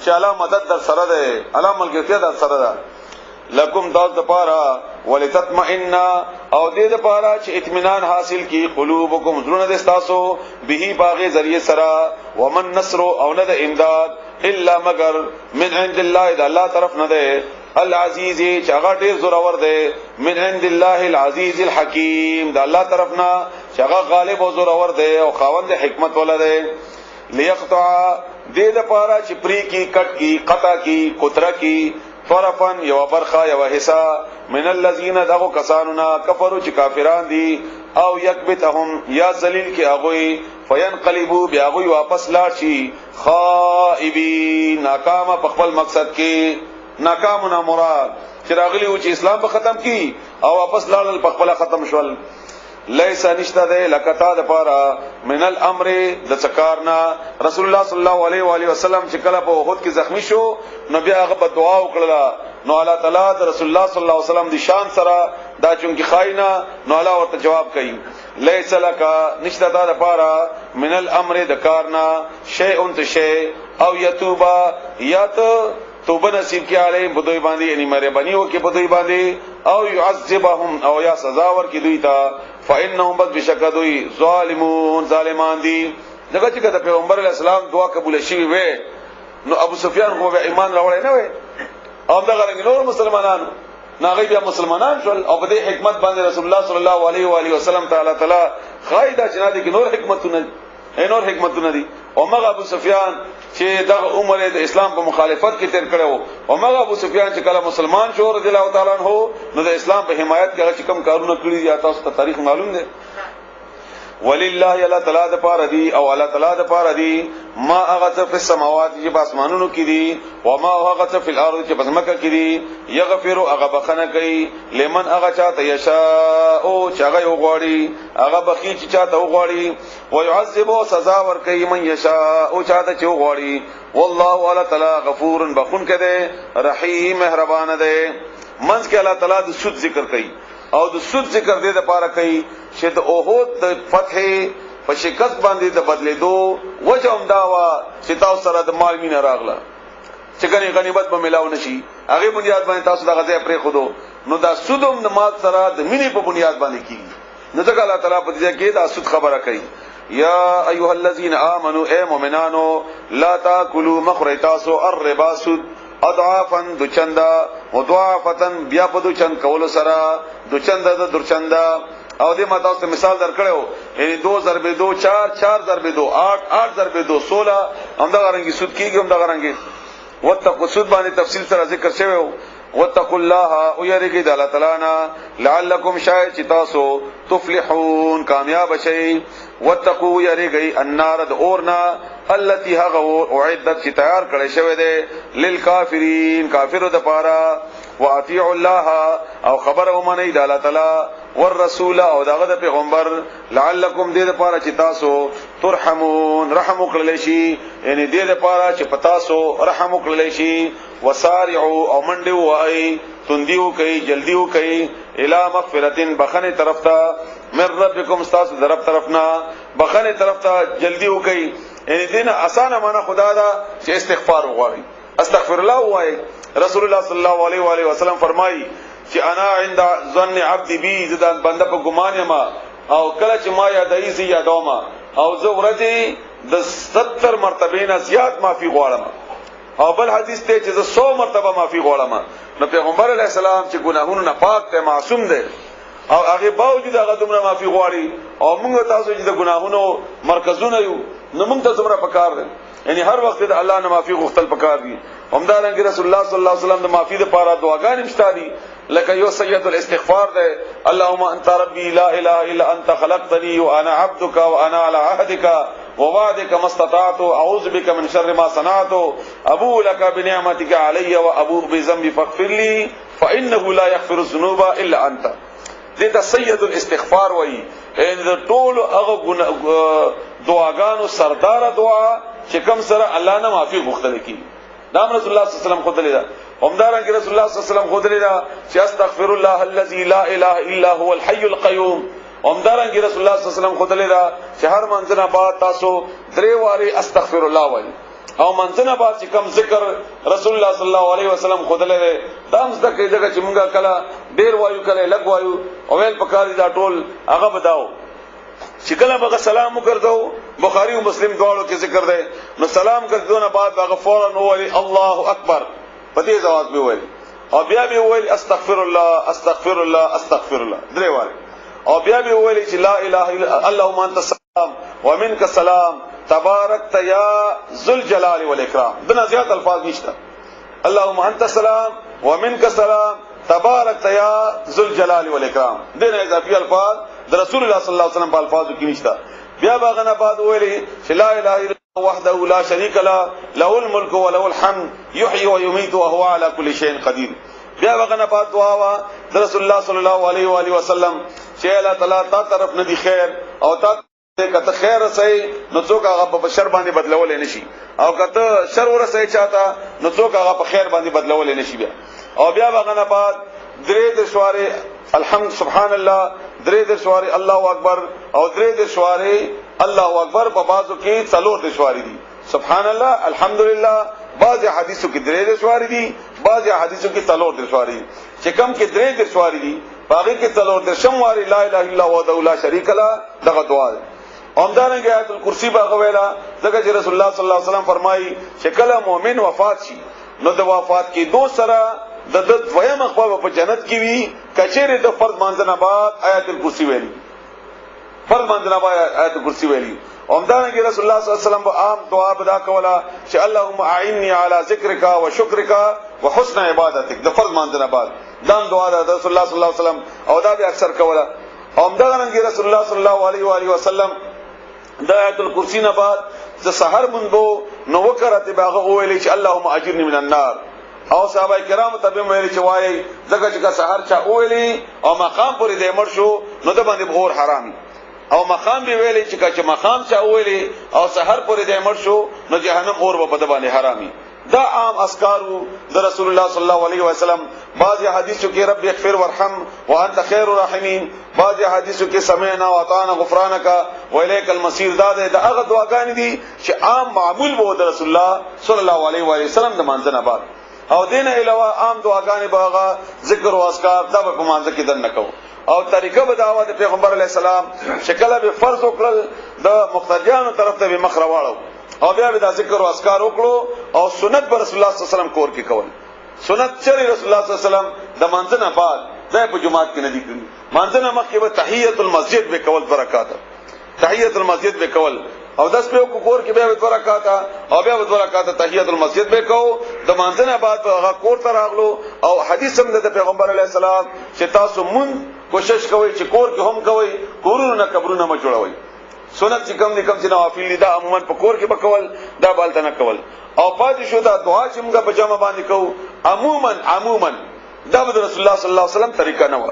چې الله مدد در سره ده الله ملګرتیا در سره ده لکم تاسو د پاره ولتطمئن او دې د پاره چې اطمینان حاصل کی قلوبکم زړه د تاسو به باغ ذریعہ سره ومن نصر او نه د امداد الا مگر من عند الله د الله طرف نه ده العزیز چې هغه ډیر زور اور ده من عند الله العزیز الحکیم د الله طرف نه چې هغه غالب او زور اور ده او خاوند حکمت ولا ده ليقطع دې د پاره چې پری کی کټ کی قطع کی کوترا کی طرفن یو برخه یو حصہ من الذين دغو کسانونا کفروا چې کافران دي او یکبتهم یا ذلیل کی اغوی فینقلبوا بیاغوی واپس لاړ شي خائبین ناکام په خپل مقصد کې ناکامنا مراد چې راغلی و چې اسلام به ختم کی او واپس لاړل په خپل ختم شول. لیس نشته ده لکتا د پاره من الامر د څکارنا رسول الله صلی الله علیه و آله وسلم چې کله په احد کې زخمی شو نبی هغه په دعا وکړه نو الله تعالی د رسول الله صلی الله علیه وسلم د شان سره دا چونکی خاینا نو الله ورته جواب کوي لیس لکا نشته ده د پاره من الامر د کارنا شیء شیء او یتوبا یات توبه نصیب کی علی بدوی باندې یعنی مهربانی وکي بدوی باندې او يعذبهم او یا سزا ورکي دوی ته فانهم بد بشکدوی ظالمون ظالمان دي. دغه چې د پیغمبر اسلام دعا قبول شي وي نو ابو سفیان خو به ایمان راوړی نه وي او دغه رنګ نور مسلمانانو ناغي بیا مسلمانان شول او په دې حکمت باندې رسول الله صلی الله علیه و آله وسلم تعالی خایدا جنادي کې نور حکمتونه نور حکمتونه دي او مغه ابو سفیان چې دغه عمر د اسلام په مخالفت کې تیر کړو او مغه ابو سفیان چې کله مسلمان شو رضی الله تعالی عنہ نو د اسلام په حمایت کې چې کم کارونه کړی یا تاسو ته تاریخ معلوم دی. ولله الله تعالی د پاره دی او الله تعالی د پاره دی ما هغه په سماوات چې په اسمانونو کې دي او ما هغه په الارض چې په ځمکه کې دي یغفر هغه بخنه کوي لمن هغه چاته یشاء او چاغه وغواړي هغه بخي چې چاته وغواړي او يعذب سزا ور کوي من یشاء او چاته چې وغواړي والله الله تعالی غفور بخون کده رحیم مهربان ده. منځ کې الله تعالی د سود ذکر کوي او د سود ذکر دې د پاره کوي چې د اوهد د فتح په شکست باندې د بدلیدو وجه هم دا وا چې تاسو سره د مال مینه راغله چې غنیمت به ملاو نشي هغه بنیاد باندې تاسو د غزا پرې خودو نو دا سودوم د مال سره د مینې په بنیاد باندې کیږي نو ځکه الله تعالی په دې کې دا سود خبره کوي یا ایها الذين امنوا اے مؤمنانو لا تاكلوا مخرتاسو الربا سود اضعافا دچندا مضاعفتن بیا په دچن کول سره دچندا د درچندا او دې ماته اوس مثال درکړو یعنی 2 ضرب 2 4 4 ضرب 2 8 8 ضرب 2 16 همدا غرانګي سود کیږي همدا غرانګي وتقوا سود باندې تفصیل سره ذکر شوی واتقوا الله او یریږي د الله تعالی نه لعلکم شاید چې تاسو تفلحون کامیاب شئ واتقوا یریږي النار د اورنا التي هغه اعدت چې تیار کړی شوی دی للکافرین کافرو د پاره واطیعوا الله او خبر ومنئ د الله تعالی والرسول او دغه د پیغمبر لعلکم دې لپاره چې تاسو ترحمون رحم وکړل شي یعنی دې لپاره چې تاسو رحم وکړل شي وسارعوا او منډه وای تندیو کوي جلدیو کوي الی مغفرتین بخنه طرف ته من ربکم استاس طرف طرفنا بخنه طرف ته جلدیو کوي یعنی دین اسانه معنا خدا دا چې استغفار وغواړي استغفر الله وای رسول الله صلی الله علیه و آله وسلم فرمایي چې انا عند ظن عبد بي زدان بنده په ګمان ما او کله چې ما یادای سي یادوما او زه ورته د 70 مرتبه نه زیات معافي غواړم او بل حدیث ته چې 100 مرتبه معافي غواړم نو پیغمبر علیه السلام چې ګناهونو نه پاک ته معصوم دی او هغه باوجود هغه دومره معافي غواړي او موږ تاسو چې د ګناهونو مرکزونه یو نو موږ ته څومره پکار دي یعنی هر وخت د الله نه معافي غوښتل پکار دي همدارنګه رسول الله صلی الله علیه وسلم د معافي لپاره دعاګانې مشتاري لکه یو سید الاستغفار ده اللهم انت ربي لا اله الا انت خلقتني وانا عبدك وانا على عهدك ووعدك ما استطعت اعوذ بك من شر ما صنعت ابو لك بنعمتك علي وابو بذنبي فاغفر لي فانه لا يغفر الذنوب الا انت دې سید الاستغفار وایي ان د ټول هغه دعاګانو سردار دعا چې کوم سره الله نه معافي غوښتل کی دا رسول الله صلی الله علیه وسلم خود لیدا همدارنګه رسول الله صلی الله علیه وسلم خود لیدا چې استغفر الله الذي لا اله الا هو الحي القيوم همدارنګه رسول الله صلی الله علیه وسلم خود لیدا چې هر منځنه بعد تاسو درې واري استغفر الله وایي او منځنه بعد چې کوم ذکر رسول الله صلی الله علیه وسلم خود لیدا دا هم ذکر دغه چې مونږه کله ډیر وایو کله لګ وایو او ویل پکاري دا ټول هغه بداو چې کله به سلام وکړو بخاری او مسلم دواړو کې ذکر ده نو سلام کړو نه بعد هغه فورا وایي الله اکبر په دې ځواب به وایي او بیا به وایي استغفر الله استغفر الله استغفر الله درې وایي او بیا به وایي چې لا اله الا اللهم انت السلام ومنك السلام تباركت يا ذو الجلال والاكرام دنا زیات الفاظ نشته اللهم انت السلام ومنك السلام تباركت يا ذو الجلال والاكرام دنا اضافي الفاظ د رسول الله صلی الله علیه وسلم په الفاظو کې نشته بیا باغنه بعد ویلي چې لا اله الا الله وحده لا شريك له له الملك وله الحمد يحيي ويميت وهو على كل شيء قدير بیا باغنه بعد دعا وا د رسول الله صلی الله علیه و آله وسلم چې الله تعالی تا طرف نه دی خیر او تا کته خیر سي نو څوک هغه په شر باندې بدلول نه شي او کته شر ورسې چاته نو څوک هغه په خیر باندې بدلول نه شي بیا او بیا باغنه بعد درې د شواره الحمد سبحان الله درې د شواره الله اکبر او درې د شواره الله اکبر په بازو کې څلور د شواره دي سبحان الله الحمدلله بعض حدیثو کې درې د شواره دي بعض حدیثو کې څلور د شواره دي چې کم کې درې د شواره دي باقي کې څلور د شمواري لا اله الا هو وحده لا شريك له دغه دعا ده همدارنګه آیت الکرسی باغ ویلا ځکه چې رسول الله صلی الله علیه وسلم فرمایي چې کله مؤمن وفات شي نو د وفات کې دو سره د دویم خپل په جنت کې وي کچېره د فرض مانځنه بعد آیت الکرسی ویلي فرض مانځنه بعد آیت الکرسی ویلي همدارنګه رسول الله صلی الله علیه وسلم په عام دعا بدا کولا چې اللهم اعني على ذکرک وشکرک وحسن عبادتک د فرض مانځنه بعد دا دعا د رسول الله صلی الله علیه وسلم او دا به اکثر کولا همدارنګه رسول الله صلی الله علیه و آله وسلم د آیت الکرسی نه بعد د سحر منبو نو وکړه باغه ویلي چې اللهم اجرني من النار او صحابه کرام ته به ویلي چې وایي ځکه چې سحر چا ویلي او مقام پورې د امر شو نو د باندې بغور حرامي او مقام به ویلي چې مقام چا ویلي او سحر پورې د امر شو نو جهنم اور په باندې حرامي دا عام اسکارو د رسول الله صلی الله علیه وسلم بعض حدیثو کې رب اغفر وارحم وانت خیر الرحیمین بعض حدیثو کې سمعنا واطعنا غفرانک والیک المصیر دا هغه دعاګانې دي چې عام معمول وو د رسول الله صلی الله علیه وسلم د منځنه بعد او دین علاوه عام دعاګانې باغه ذکر او اذکار دا په مانځ کې دن نکو او طریقه به دعوت پیغمبر علی السلام شکل به فرض وکړل د مقتدیانو طرف ته به مخ راواړو او بیا به د ذکر او اذکار وکړو او سنت پر رسول الله صلی الله علیه وسلم کور کې کول سنت چری رسول الله صلی الله علیه وسلم د منځنه بعد د په جمعات کې نه دي کړی منځنه مخکې به تحیت المسجد به کول برکات تحیت المسجد به کول او داس په کور کې به برکات او بیا به برکات تحیت المسجد به کو د منځنه بعد هغه کور ته راغلو او حدیث هم د پیغمبر علی السلام چې تاسو مون کوشش کوئ چې کور کې هم کوئ کورونه نه قبرونه ما جوړوي سنت چې کم دي کم چې نوافل دي دا عموما په کور کې بکول دا بالته نه کول او پاتې شو دا دعا چې موږ په جمع باندې کوو عموما دا د رسول الله صلی الله علیه وسلم طریقه نه و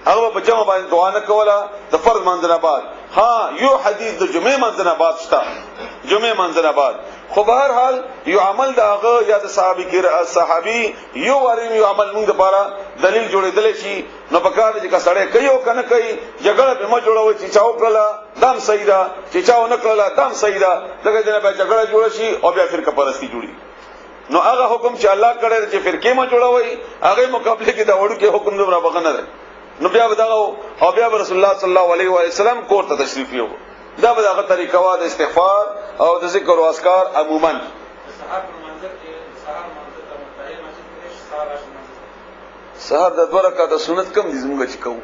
هغه په جمع باندې دعا نه کوله د فرض منځنه بعد ها یو حدیث د جمعه منځنه بعد شته جمعه منځنه بعد خو به هر حال یو عمل دا هغه یا د صحابي یو ورین یو عمل موږ لپاره دلیل جوړېدل شي نو په کار چې کسړې کوي او کنه کوي جګړه په ما جوړوي چې چاو کړلا دام صحیح ده چې چاو نه کړلا دام صحیح ده دغه دنه به جګړه جوړ شي او بیا فرقه پرستی جوړي نو هغه حکم چې الله کړی چې فرقه ما جوړوي هغه مقابله کې دا وړو کې حکم دومره بغنه ده نو بیا بداو او بیا رسول الله صلی الله علیه و سلم کور ته تشریف یو دا به هغه طریقه وا د استغفار او د ذکر او اذکار عموما سحر د دوه رکعات سنت کم دي زموږ چې کوو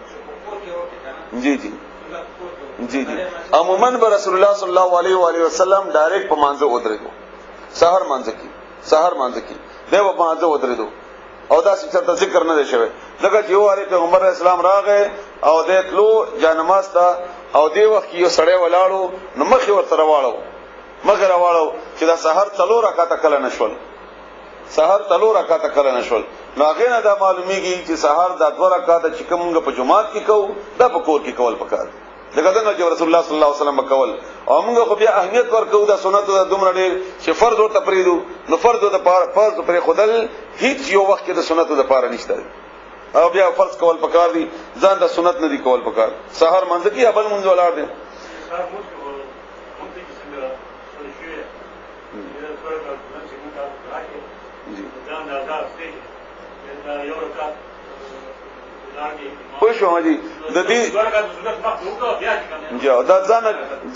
جی عموما به رسول الله صلی الله علیه و وسلم ډایرکټ په مانځه ودرېدو سحر مانځه کې دیو په مانځه ودرېدو او دا څه ذکر نه دی شوی لکه چې یو اړ پیغمبر اسلام راغی او د تلو جانماز ته او دی وخت یو سړی ولاړو نو مخ ورته راواړو چې دا سحر څلور رکعاته کله نشول نو هغه نه دا معلومیږي چې سحر د دوه رکعاته چې کومه په جمعات کې کوو دا په کور کې کول پکار دغه څنګه چې رسول الله صلی الله علیه وسلم وکول او موږ خو بیا اهمیت ورکو دا سنت د دومره ډیر چې فرض ورته پریدو نو فرض پر خدل هیڅ یو وخت کې د سنت د پاره نشته او بیا فرض کول پکار دي ځان د سنت نه دی کول پکار سحر منځ کې ابل منځ ولاړ دي پښو دي د دې دا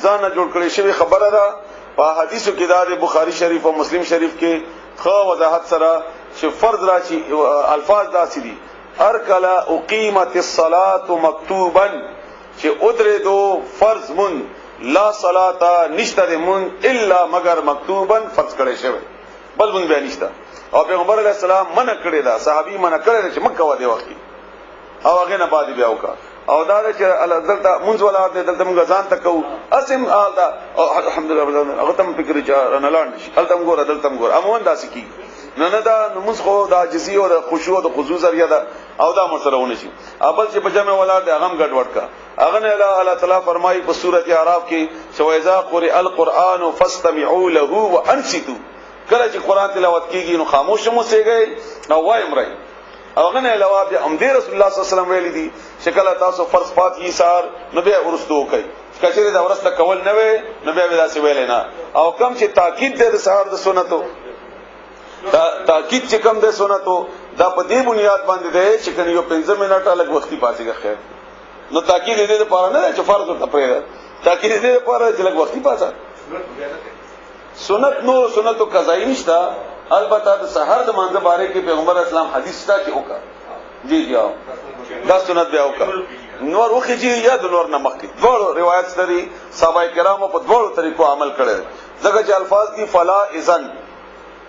ځان جوړ کړی شوی خبره ده په حدیثو کې دا د بخاری شریف او مسلم شریف کې خو وضاحت سره چې فرض راشي الفاظ داسې دي هر کله اقیمت الصلاه مکتوبا چې ادریدو فرض من لا صلاه نشته من الا مگر مکتوبا فرض کړی شوی بل من بیان نشته او پیغمبر علیه السلام منع کړی دا صحابي منع کړی چې مکه و دی وخت او هغه نه بعد بیا وکا او دا چې دلته منځ ولا دلته موږ ځان تکو اسم دا الحمدلله هغه تم فکر چې نه لاند شي دلته موږ عموما داسې کی نه دا موږ خو دا عاجزی او خشوع او خضوع ذریعہ ده او دا مسرونه شي اول چې په جمع ولا ده هغه ګډ وډکا هغه نه الله تعالی فرمایي په سورته اعراف کې شوایذا قرئ القرآن فاستمعوا له وانصتوا کله چې قران تلاوت کیږي نو خاموش مو سیږئ نو وایم راي هغه نه علاوه د امر رسول الله صلی الله علیه وسلم ویل دي شکل تاسو فرض پات یسار نو به ورستو کوي کچره دا ورسته کول نه وي نو به دا سی ویل نه او کم چې تاکید د سحر د سنتو تاکید چې کم د سنتو دا په دې بنیاد باندې ده چې کنه یو 15 منټه لګ وختي پاتېږي خیر نو تاکید دې لپاره نه چې فرض ته پرې تاکید دې لپاره چې لګ وختي پاتہ سنت نو سنتو قضایی نشتا البته د سحر د منځ باره کې پیغمبر اسلام حدیث تا چې وکړه جی دا سنت بیا وکړه نور وخی یا د نور نه مخکې ډول روایت ستري صحابه کرامو په ډول طریقو عمل کړي ځکه چې الفاظ دي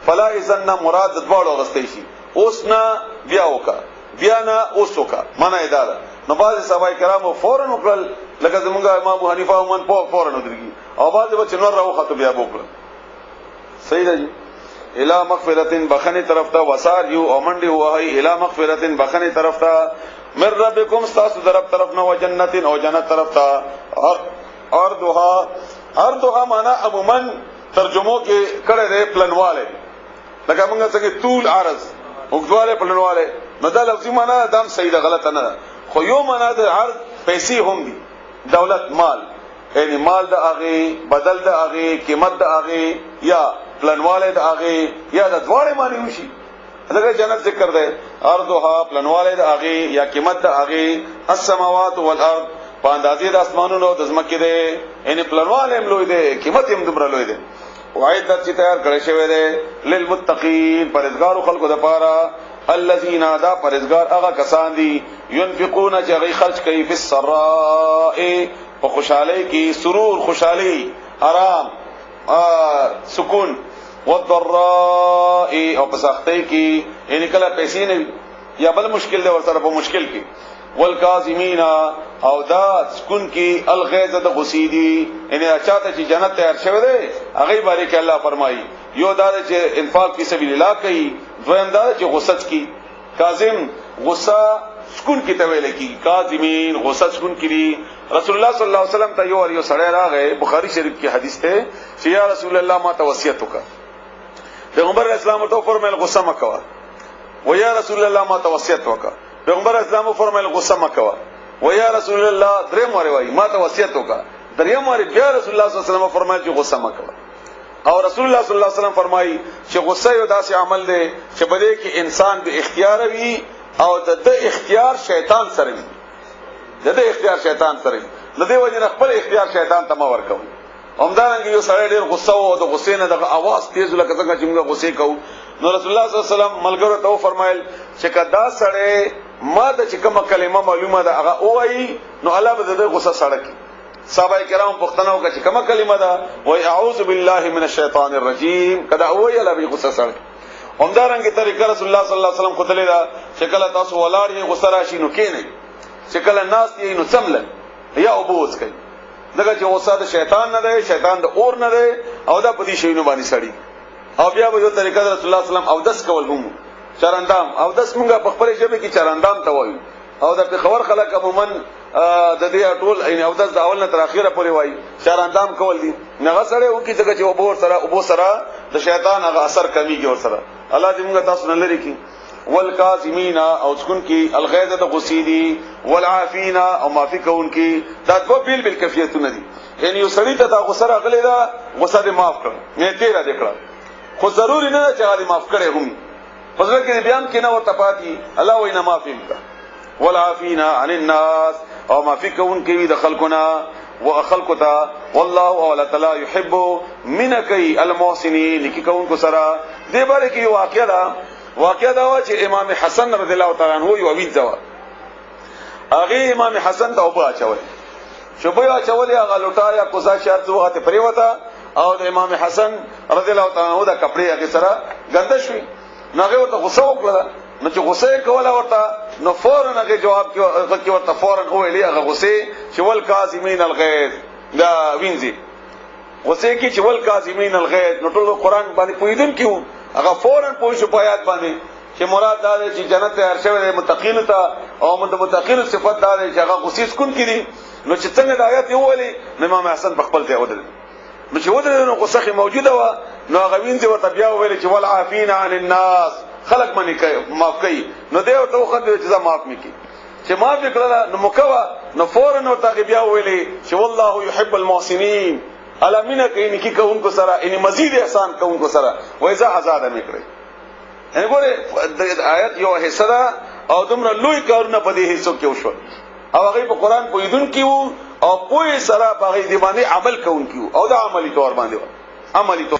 فلا اذن نه مراد د ډول غستې شي اوس نه بیا وکړه بیا نه اوس وکړه معنی دا ده نو بعض صحابه کرامو فورن وکړل لکه زمونږ امام ابو حنیفه هم فورن ودرېږي او بعض به نور راوخته بیا وکړه صحیح ده الى مغفرتن بخنی طرف ته وسار یو او منډي وای الى مغفرتن بخنی طرف ته من ربکم استاس درب طرف نه او جنتین او جنت طرف ته ارضها معنا عموما ترجمو کې کړه دې پلنواله لکه موږ څنګه طول عرض وګواله پلنواله نو دا لفظي معنا دام صحیح ده غلط نه خو یو معنا د عرض پیسې هم دي دولت مال یعنی مال د اغه بدل د اغه قیمت د اغه یا پلانواله د اغه یا د دواړه معنی وشي دغه جنت ذکر ده ارضها پلنواله د اغه یا قیمت د اغه السماوات والارض پاندازې د اسمانونو د زمکه ده ان پلنواله هم لوی ده قیمت هم دومره لوی ده وعدت چې تیار کړی شوی ده للمتقین پرهیزګارو خلقو د پاره الذين دا پرهیزګار هغه کسان دي ينفقون چې هغه خرج کوي په السراء په خوشحالي کې سرور خوشحالي آرام سکون والضراء او په سختۍ کې یعنی کله پیسې نه یا بل مشکل دی ورسره په مشکل کې والکاظمین او دا سکون کې الغیظ د غصیدی یعنی چاته چې جنت تیار شوی دی هغه باندې کې الله فرمایي یو دا چې انفاق فی سبیل الله کوي دویم دا چې غصت کی کاظم غصه سکون کی تویل کی کاظمین غصه سکون کی رسول الله صلی الله علیه وسلم ته یو سړی راغی بخاری شریف کی حدیث ته چې یا رسول الله ما ته وصیت وکړه پیغمبر اسلام ته فرمایل غصه مکوا و یا رسول الله ما ته وصیت وکړه پیغمبر اسلام فرمایل غصه مکوا و یا رسول الله درې مره وای ما ته وصیت وکړه درې مره بیا رسول الله صلی الله علیه وسلم فرمایي چې غصه مکوا او رسول الله صلی الله علیه وسلم فرمایي چې غصه یو داسې عمل دی چې بده کې انسان به اختیار وي او د اختیار شیطان سره وي د اختیار شیطان سره وي د دې وجه خپل اختیار شیطان ته ما ورکوي همدارنګه یو سړی ډیر غصه او د غصې نه د आवाज تیز لکه څنګه چې موږ غصې کوو نو رسول الله صلی الله علیه وسلم ملګرو ته فرمایل چې کدا سړی ما د چې کومه کلمه معلومه ده هغه وایي نو الله به د غصه سړکی صحابه کرام پښتنو کا چې کومه کلمه ده وای اعوذ بالله من الشیطان الرجیم کدا وایي الله به غصه سړکی همدارنګه طریقه رسول الله صلی الله علیه وسلم خدای دا چې کله تاسو ولاړ یې غصه راشي نو کینې چې کله ناس یې نو سمل یا ابوز کوي دغه چې غصه د شیطان نه ده شیطان د اور نه ده او دا پدې شی نو باندې سړی او بیا به یو طریقه رسول الله صلی الله علیه وسلم او دس کول هم چرندام او دس مونږه په خپل ژبه کې چرندام ته وایو او د خبر خلک عموما د دې ټول یعنی او دس د اول نه تر اخره پورې وایي چرندام کول دي نه سره او کی څنګه چې ابو سره د شیطان هغه اثر کمیږي ور سره الله دې موږ تاسو نه لري کی والکاظمین او سکون کی الغیظ د غصیدی والعافین او معافی کون کی دا دو بیل بالکفیتونه دي یعنی یو سړی ته دا غصه راغلی دا غصه دې معاف کړ نه تیرا دکړه خو ضروری نه چې هغه معاف کړي هم فضل کې بیان کې نه ورته پاتې الله وینا معافی وکړه والعافین عن الناس او معافی کون کی د خلقنا وخلقتا والله او تعالی يحب منك المحسنين لکی کون کو سرا دې باره کې واقعا دا چې امام حسن رضی الله تعالی عنہ یو وین ځوا هغه امام حسن ته وبا چول شوبیا چول هغه لوټا یا کوزا شرط وخت پریوتا او د امام حسن رضی الله تعالی عنہ دا کپڑے هغه سره ګنده شوی ناغه ورته غصه وکړه نو چې غصه کوله ورته نو فورن هغه جواب کې ورته فورن ویلې هغه غصه چې ول کاظمین الغیظ دا وینځي غصه کې چې ول کاظمین الغیظ نو ټول قرآن باندې پویدم کیو هغه فورن پوه شو پایات باندې چې مراد دا چې جنت ته هرڅه متقین ته او متقین صفات دا چې هغه غصه سکون کړي نو چې څنګه د آیات ویلي امام حسن په خپل ته ودل نو چې ودل نو غصه موجوده و نو هغه وینځي ورته بیا ویل چې ول عافین عن الناس خلق منی معاف کوي نو دیو ته خو دې چې معاف میکي چې معاف وکړه نو مکوا نو فورن ورته بیا ویلي چې والله يحب المحسنين علامینه کوي نکی کوونکو سره ان مزید احسان کوونکو سره وایزه آزاد میکړي ان ګوره آیت یو حصہ او دومره لوی کارونه په دې حصو کې وشو او هغه په قران پویدون کیو او پوی سره په دې باندې عمل کوونکو او دا عملی تور باندې عملی